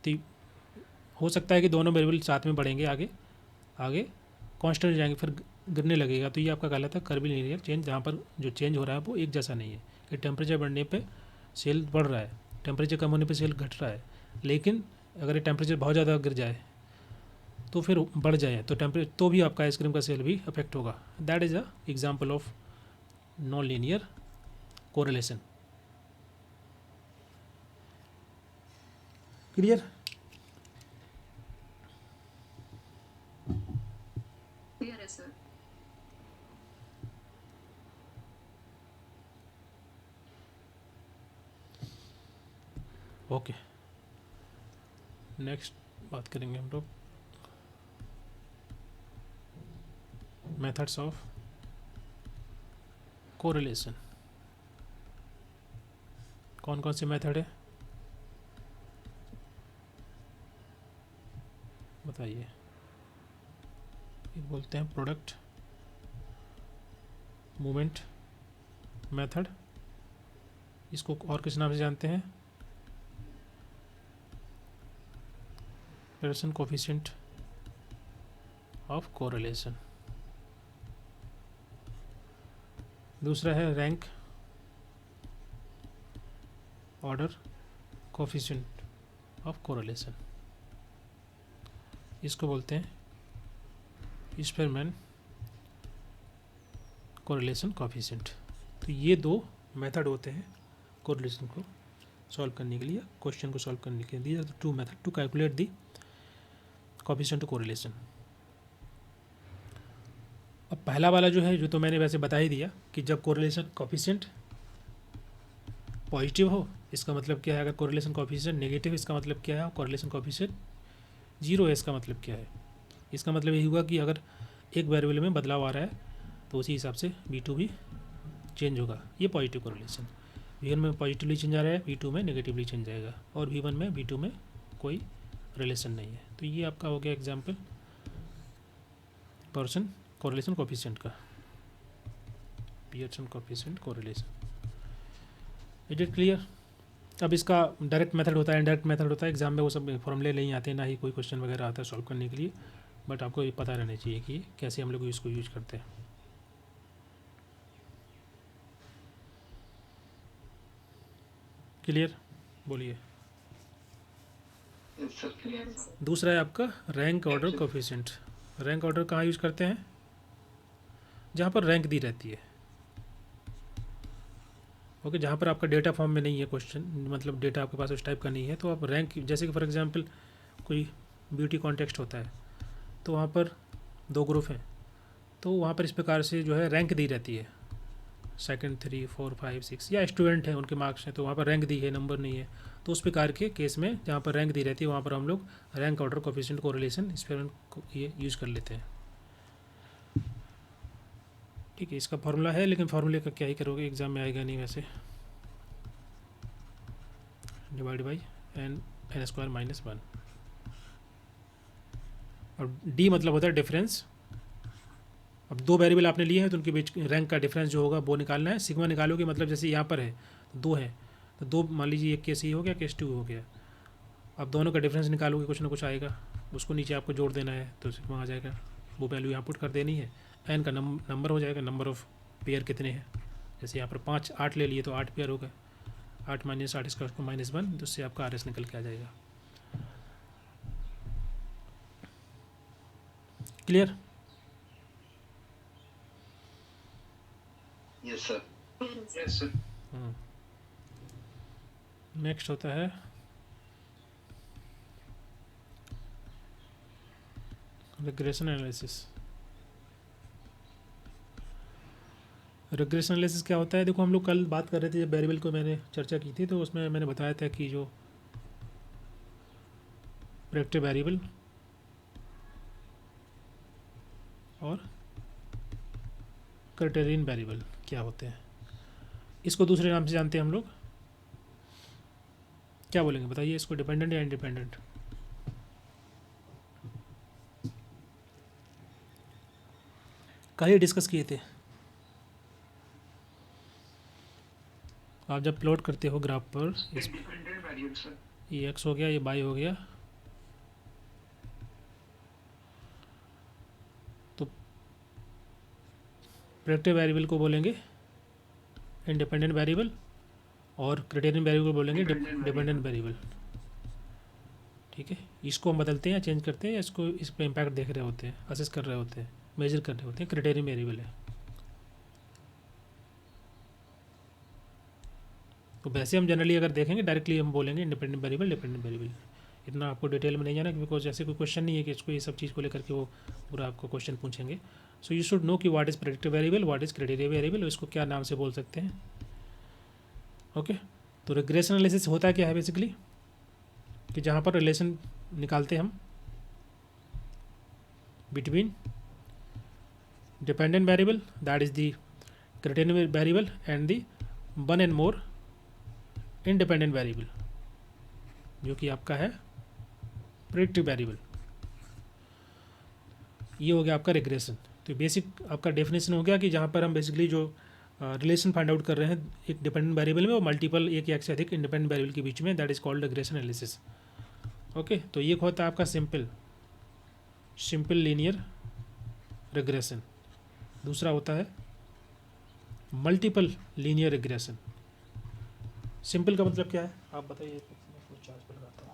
तो हो सकता है कि दोनों वेरिएबल साथ में बढ़ेंगे, आगे आगे कांस्टेंट जाएंगे, फिर गिरने लगेगा। तो ये आपका कहलाता है कर्वीलिनियर चेंज, जहाँ पर जो चेंज हो रहा है वो एक जैसा नहीं है कि टेम्परेचर बढ़ने पे सेल बढ़ रहा है, टेम्परेचर कम होने पे सेल घट रहा है। लेकिन अगर ये टेम्परेचर बहुत ज़्यादा गिर जाए तो फिर बढ़ जाए तो टेम्परेचर तो भी आपका आइसक्रीम का सेल भी अफेक्ट होगा। That is a example of non linear correlation. Clear? Clear है सर। ओके, नेक्स्ट बात करेंगे हम लोग मेथड्स ऑफ कोरिलेशन। कौन कौन से मेथड है बताइए? एक बोलते हैं प्रोडक्ट मूवमेंट मेथड, इसको और किस नाम से जानते हैं? Relation coefficient of correlation. दूसरा है rank order coefficient of correlation, इसको बोलते हैं स्पेरमैन कोरिलेशन कोफिशिएंट। तो ये दो मेथड होते हैं कोरिलेशन को सॉल्व करने के लिए, क्वेश्चन को सॉल्व करने के लिए। These are the two method to calculate the coefficient of correlation. अब पहला वाला जो है, जो तो मैंने वैसे बता ही दिया कि जब कोरिलेशन कोफिशिएंट पॉजिटिव हो, इसका मतलब क्या है? अगर कोरिलेशन कोफिशिएंट नेगेटिव, इसका मतलब क्या है? कोरिलेशन कोफिशिएंट जीरो है, इसका मतलब क्या है? इसका मतलब यही हुआ कि अगर एक वेरिएबल में बदलाव आ रहा है तो उसी हिसाब से V2 भी चेंज होगा। ये पॉजिटिव कोरिलेशन। V1 में पॉजिटिवली चेंज आ रहा है, V2 में नेगेटिवली चेंज आएगा, और V1 में V2 में कोई रिलेशन नहीं है। तो ये आपका हो गया एग्जाम्पल पर्सन कोरिलेशन कोफिशिएंट का, Pearson coefficient correlation. It is clear? अब इसका डायरेक्ट मेथड होता है, इनडायरेक्ट मेथड होता है। एग्जाम में वो सब फॉर्मूले नहीं आते, ना ही कोई क्वेश्चन वगैरह आता है सॉल्व करने के लिए, बट आपको ये पता रहना चाहिए कि कैसे हम लोग इसको यूज करते हैं। क्लियर? बोलिए। Yes, sir. क्लियर है सर। दूसरा है आपका rank order coefficient. Rank order कहाँ यूज करते हैं? जहाँ पर रैंक दी रहती है। ओके, जहाँ पर आपका डेटा फॉर्म में नहीं है क्वेश्चन, मतलब डेटा आपके पास उस टाइप का नहीं है, तो आप रैंक, जैसे कि फॉर एग्जांपल कोई ब्यूटी कॉन्टेक्स्ट होता है तो वहाँ पर 2 ग्रुप हैं, तो वहाँ पर इस प्रकार से जो है रैंक दी रहती है, सेकंड 3 4 5 6, या स्टूडेंट हैं उनके मार्क्स हैं तो वहाँ पर रैंक दी है, नंबर नहीं है। तो उस प्रकार के केस में जहाँ पर रैंक दी रहती है वहाँ पर हम लोग rank order coefficient correlation experiment ये यूज़ कर लेते हैं। ठीक है, इसका फार्मूला है, लेकिन फार्मूले का क्या ही करोगे, एग्जाम में आएगा नहीं वैसे। Divide by n square minus 1, और d मतलब होता है डिफरेंस। अब 2 वेरिएबल आपने लिए हैं तो उनके बीच रैंक का डिफरेंस जो होगा वो निकालना है। सिग्मा निकालोगे, मतलब जैसे यहाँ पर है तो 2 है तो 2 मान लीजिए, एक केस ये हो गया, केस 2 हो गया। अब दोनों का डिफरेंस निकालोगे, कुछ ना कुछ आएगा, उसको नीचे आपको जोड़ देना है तो सिग्मा आ जाएगा। वो वैल्यू यहाँ पुट कर देनी है, n का नंबर हो जाएगा, नंबर ऑफ पेयर कितने हैं। जैसे यहाँ पर 5 8 ले लिए तो 8 पेयर हो गए, 8 माइनस 8 इसका -1, तो उससे आपका RS निकल के आ जाएगा। क्लियर? Yes, sir. क्लियर है सर। Yes, sir. नेक्स्ट होता है रिग्रेशन एनालिसिस। रिग्रेशन एनालिसिस क्या होता है? देखो, हम लोग कल बात कर रहे थे, जब वेरिएबल को मैंने चर्चा की थी तो उसमें मैंने बताया था कि जो प्रेडिक्टिव वेरिएबल और क्राइटेरियन वेरिएबल क्या होते हैं, इसको दूसरे नाम से जानते हैं हम लोग, क्या बोलेंगे बताइए इसको, डिपेंडेंट या इंडिपेंडेंट? कल ही डिस्कस किए थे। आप जब प्लॉट करते हो ग्राफ पर, इस इंडिपेंडेंट वेरिएबल सर। ये एक्स हो गया, ये वाई हो गया, तो प्रेडिक्टिव वेरिएबल को बोलेंगे इंडिपेंडेंट वेरिएबल और क्राइटेरियन वेरिएबल को बोलेंगे डिपेंडेंट वेरिएबल। ठीक है, इसको हम बदलते हैं या चेंज करते हैं, या इसको इस पर इम्पैक्ट देख रहे होते हैं, असेस कर रहे होते हैं, मेजर कर रहे होते हैं, क्राइटेरियन वेरिएबल है। तो वैसे हम जनरली अगर देखेंगे डायरेक्टली हम बोलेंगे इंडिपेंडेंट वेरिएबल, डिपेंडेंट वेरिएबल। इतना आपको डिटेल में नहीं जाना, बिकॉज ऐसे कोई क्वेश्चन नहीं है कि इसको ये सब चीज़ को लेकर के वो पूरा आपको क्वेश्चन पूछेंगे। सो यू शुड नो कि what is predictive variable, what is criterion variable, इसको क्या नाम से बोल सकते हैं। ओके, तो रिग्रेशन एनालिसिस होता क्या है बेसिकली, कि जहाँ पर रिलेशन निकालते हैं हम between dependent variable, that is the criterion variable, and the one and more independent variable, जो कि आपका है प्रेडिक्टिव वेरिएबल। ये हो गया आपका रिग्रेशन। तो बेसिक आपका डेफिनेशन हो गया कि जहाँ पर हम बेसिकली जो रिलेशन फाइंड आउट कर रहे हैं एक डिपेंडेंट वेरिएबल में और मल्टीपल एक या एक से अधिक इंडिपेंडेंट वेरिएबल के बीच में, that is called regression analysis. Okay, तो ये होता है आपका सिंपल लीनियर रिग्रेशन। दूसरा होता है मल्टीपल लीनियर रिग्रेशन। सिंपल का मतलब क्या है आप बताइए, चार्ज पर लगाता हूँ।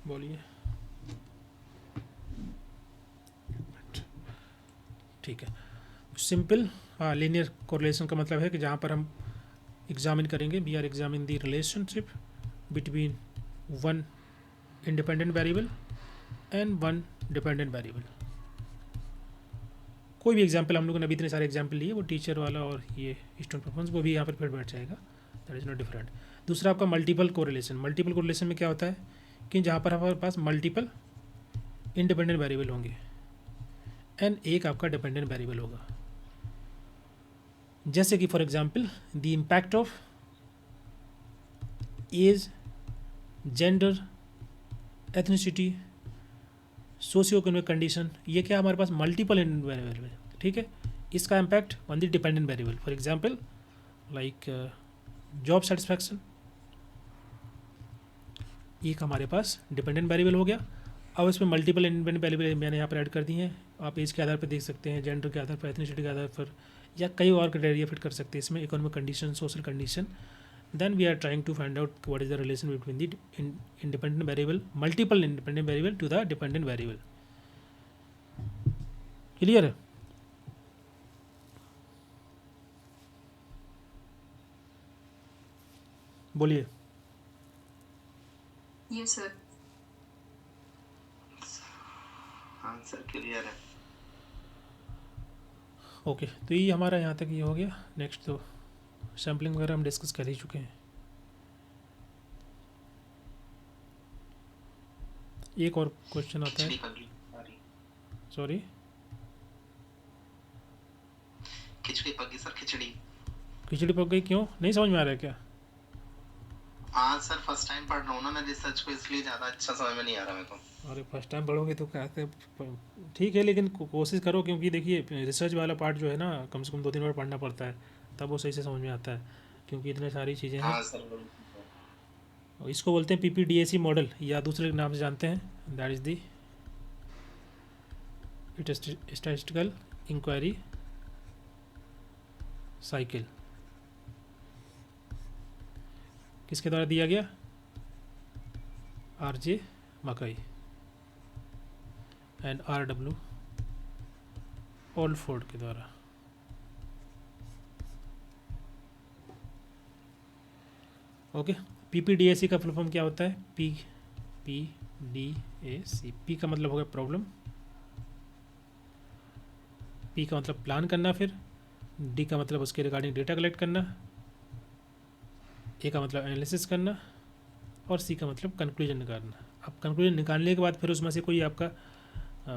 बोलिए। ठीक है, सिंपल लीनियर कोरिलेशन का मतलब है कि जहाँ पर हम एग्जामिन करेंगे, we are examine the relationship between one independent variable and one dependent variable. कोई भी एग्जाम्पल, हम लोगों ने अभी इतने सारे एग्जाम्पल लिए, वो टीचर वाला और ये स्टूडेंट परफॉर्मेंस, वो भी यहाँ पर फिर बैठ जाएगा, दैट इज़ नॉट डिफरेंट। दूसरा आपका मल्टीपल कोरिलेशन। मल्टीपल कोरिलेशन में क्या होता है कि जहाँ पर हमारे पास मल्टीपल इंडिपेंडेंट वेरिएबल होंगे एंड एक आपका डिपेंडेंट वेरिएबल होगा। जैसे कि for example the impact of age, gender, ethnicity, socio economic condition, ये क्या हमारे पास मल्टीपल वेरिएबल है। ठीक है, इसका impact on the dependent variable, for example like job satisfaction, एक हमारे पास डिपेंडेंट वेरिएबल हो गया। अब इसमें मल्टीपल इंडिपेंडेंट वेरिएबल मैंने यहाँ पर ऐड कर दिए हैं। आप एज के आधार पर देख सकते हैं, जेंडर के आधार पर, एथनिसिटी के आधार पर, या कई और क्राइटेरिया फिट कर सकते हैं इसमें, economic condition, social condition. Then we are trying to find out what is the relation between the independent variable, multiple independent variable to the dependent variable. Clear है? बोलिए। Yes, sir. हाँ sir, clear है। Okay, तो ये हमारा यहाँ तक ये हो गया। नेक्स्ट तो सैम्पलिंग वगैरह हम डिस्कस कर ही चुके हैं। एक और क्वेश्चन आता है, सॉरी, खिचड़ी पक गई सर, खिचड़ी। खिचड़ी पक गई क्यों? नहीं समझ में आ रहा है क्या? हाँ सर, फर्स्ट टाइम पढ़ रहा हूँ ना मैं रिसर्च को, इसलिए ज़्यादा अच्छा समझ में नहीं आ रहा मेरे को। अरे फर्स्ट टाइम पढ़ोगे तो कहते ठीक है, लेकिन कोशिश करो, क्योंकि देखिए रिसर्च वाला पार्ट जो है ना, कम से कम 2-3 बार पढ़ना पड़ता है, तब वो सही से समझ में आता है, क्योंकि इतने सारी चीज़ें हैं। हाँ सर, और इसको बोलते हैं PPDAC मॉडल, या दूसरे नाम से जानते हैं, that is the statistical inquiry cycle. किसके द्वारा दिया गया? RJ मकई एंड RW ओल्डफोर्ड के द्वारा। ओके, PPDAC का फुल फॉर्म क्या होता है? PPDAC, P का मतलब हो गया प्रॉब्लम, P का मतलब प्लान करना, फिर D का मतलब उसके रिगार्डिंग डेटा कलेक्ट करना, A का मतलब एनालिसिस करना, और C का मतलब कंक्लूजन निकालना। अब कंक्लूजन निकालने के बाद फिर उसमें से कोई आपका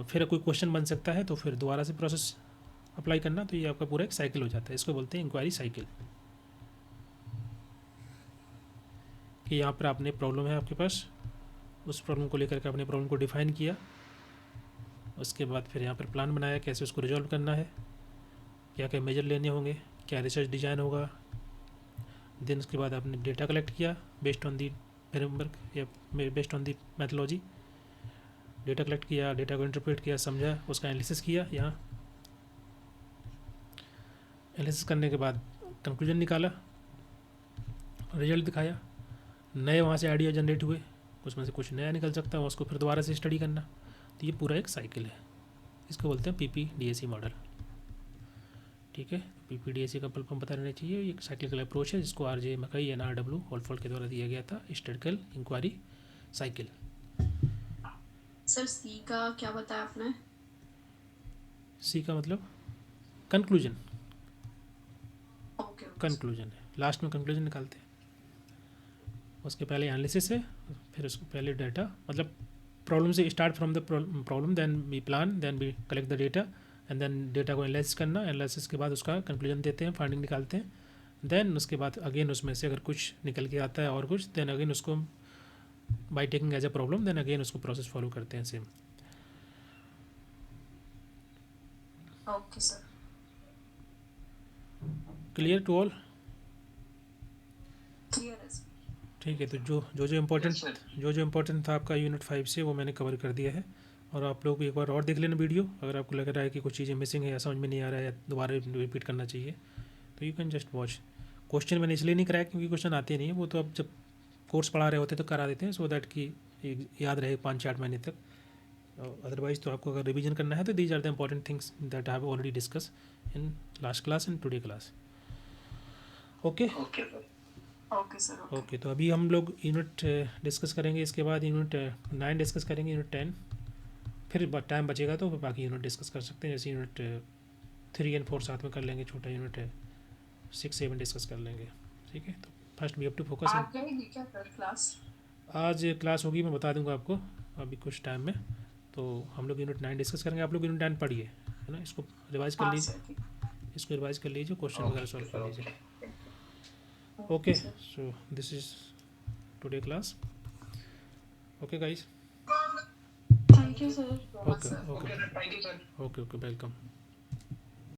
फिर कोई क्वेश्चन बन सकता है, तो फिर दोबारा से प्रोसेस अप्लाई करना। तो ये आपका पूरा एक साइकिल हो जाता है, इसको बोलते हैं इंक्वायरी साइकिल। कि यहाँ पर आपने प्रॉब्लम है आपके पास, उस प्रॉब्लम को लेकर के आपने प्रॉब्लम को डिफाइन किया, उसके बाद फिर यहाँ पर प्लान बनाया कैसे उसको रिजॉल्व करना है, क्या क्या मेजर लेने होंगे, क्या रिसर्च डिजाइन होगा। देन उसके बाद आपने डेटा कलेक्ट किया बेस्ड ऑन दी फ्रेमवर्क या based on the methodology. Data collect किया, डेटा को इंटरप्रेट किया, समझा, उसका एनालिसिस किया। यहाँ एनालिसिस करने के बाद कंक्लूजन निकाला, रिजल्ट दिखाया, नए वहाँ से आइडिया जनरेट हुए, उसमें से कुछ नया निकल सकता है, उसको फिर दोबारा से स्टडी करना। तो ये पूरा एक साइकिल है, इसको बोलते हैं PPDAC मॉडल। ठीक है, PPDAC का फुल फॉर्म पता रहना चाहिए। ये एक साइक्लिकल अप्रोच है जिसको RJ मकई एंड RW ओल्डफोर्ड के द्वारा दिया गया था, स्टैटिस्टिकल इंक्वायरी साइकिल। सर सी का क्या बताया आपने? C का मतलब कंक्लूजन, ओके कंक्लूजन है, लास्ट में कंक्लूजन निकालते हैं। उसके पहले एनालिसिस है, फिर उसको पहले डाटा मतलब प्रॉब्लम से start from the problem, then we plan, then we collect the data and then data को एनालिसिस करना। एनालिसिस के बाद उसका कंक्लूजन देते हैं, फाइंडिंग निकालते हैं। देन उसके बाद अगेन उसमें से अगर कुछ निकल के आता है और कुछ, देन अगेन उसको by taking as a problem, then again उसको प्रोसेस फॉलो करते हैं same. Okay sir. Clear to all? Clear है सर। ठीक है, तो जो इम्पोर्टेंट Yes, sir. जो इम्पोर्टेंट था आपका यूनिट 5 से, वो मैंने कवर कर दिया है। और आप लोग एक बार और देख लेना वीडियो, अगर आपको लग रहा है कि कुछ चीज़ें मिसिंग है या समझ में नहीं आ रहा है या दोबारा रिपीट करना चाहिए, तो you can just watch. Question मैंने इसलिए नहीं कराया क्योंकि क्वेश्चन आते नहीं है, वो तो अब जब कोर्स पढ़ा रहे होते तो करा देते हैं, सो दैट कि याद रहे 5-8 महीने तक। अदरवाइज तो आपको अगर रिवीजन करना है तो these are the important things that I have already discuss in last class and today class. Okay Okay, sir. Okay sir. Okay, तो अभी हम लोग यूनिट डिस्कस करेंगे, इसके बाद यूनिट 9 डिस्कस करेंगे, यूनिट 10, फिर टाइम बचेगा तो बाकी यूनिट डिस्कस कर सकते हैं। जैसे यूनिट 3 एंड 4 साथ में कर लेंगे, छोटा यूनिट 6-7 डिस्कस कर लेंगे। ठीक है, तो first we have to focus. आज जाएगी क्या सर क्लास? आज क्लास होगी, मैं बता दूंगा आपको अभी कुछ टाइम में। तो हम लोग यूनिट 9 डिस्कस करेंगे, आप लोग यूनिट 10 पढ़िए, है ना, इसको रिवाइज कर हाँ लीजिए, सर, ठीक। इसको रिवाइज कर लीजिए, क्वेश्चन वगैरह सॉल्व कर लीजिए। Okay Okay, sir. so this is today class. Okay, guys. Thank you sir. Okay, Okay, sir. Thank you, sir. okay, welcome.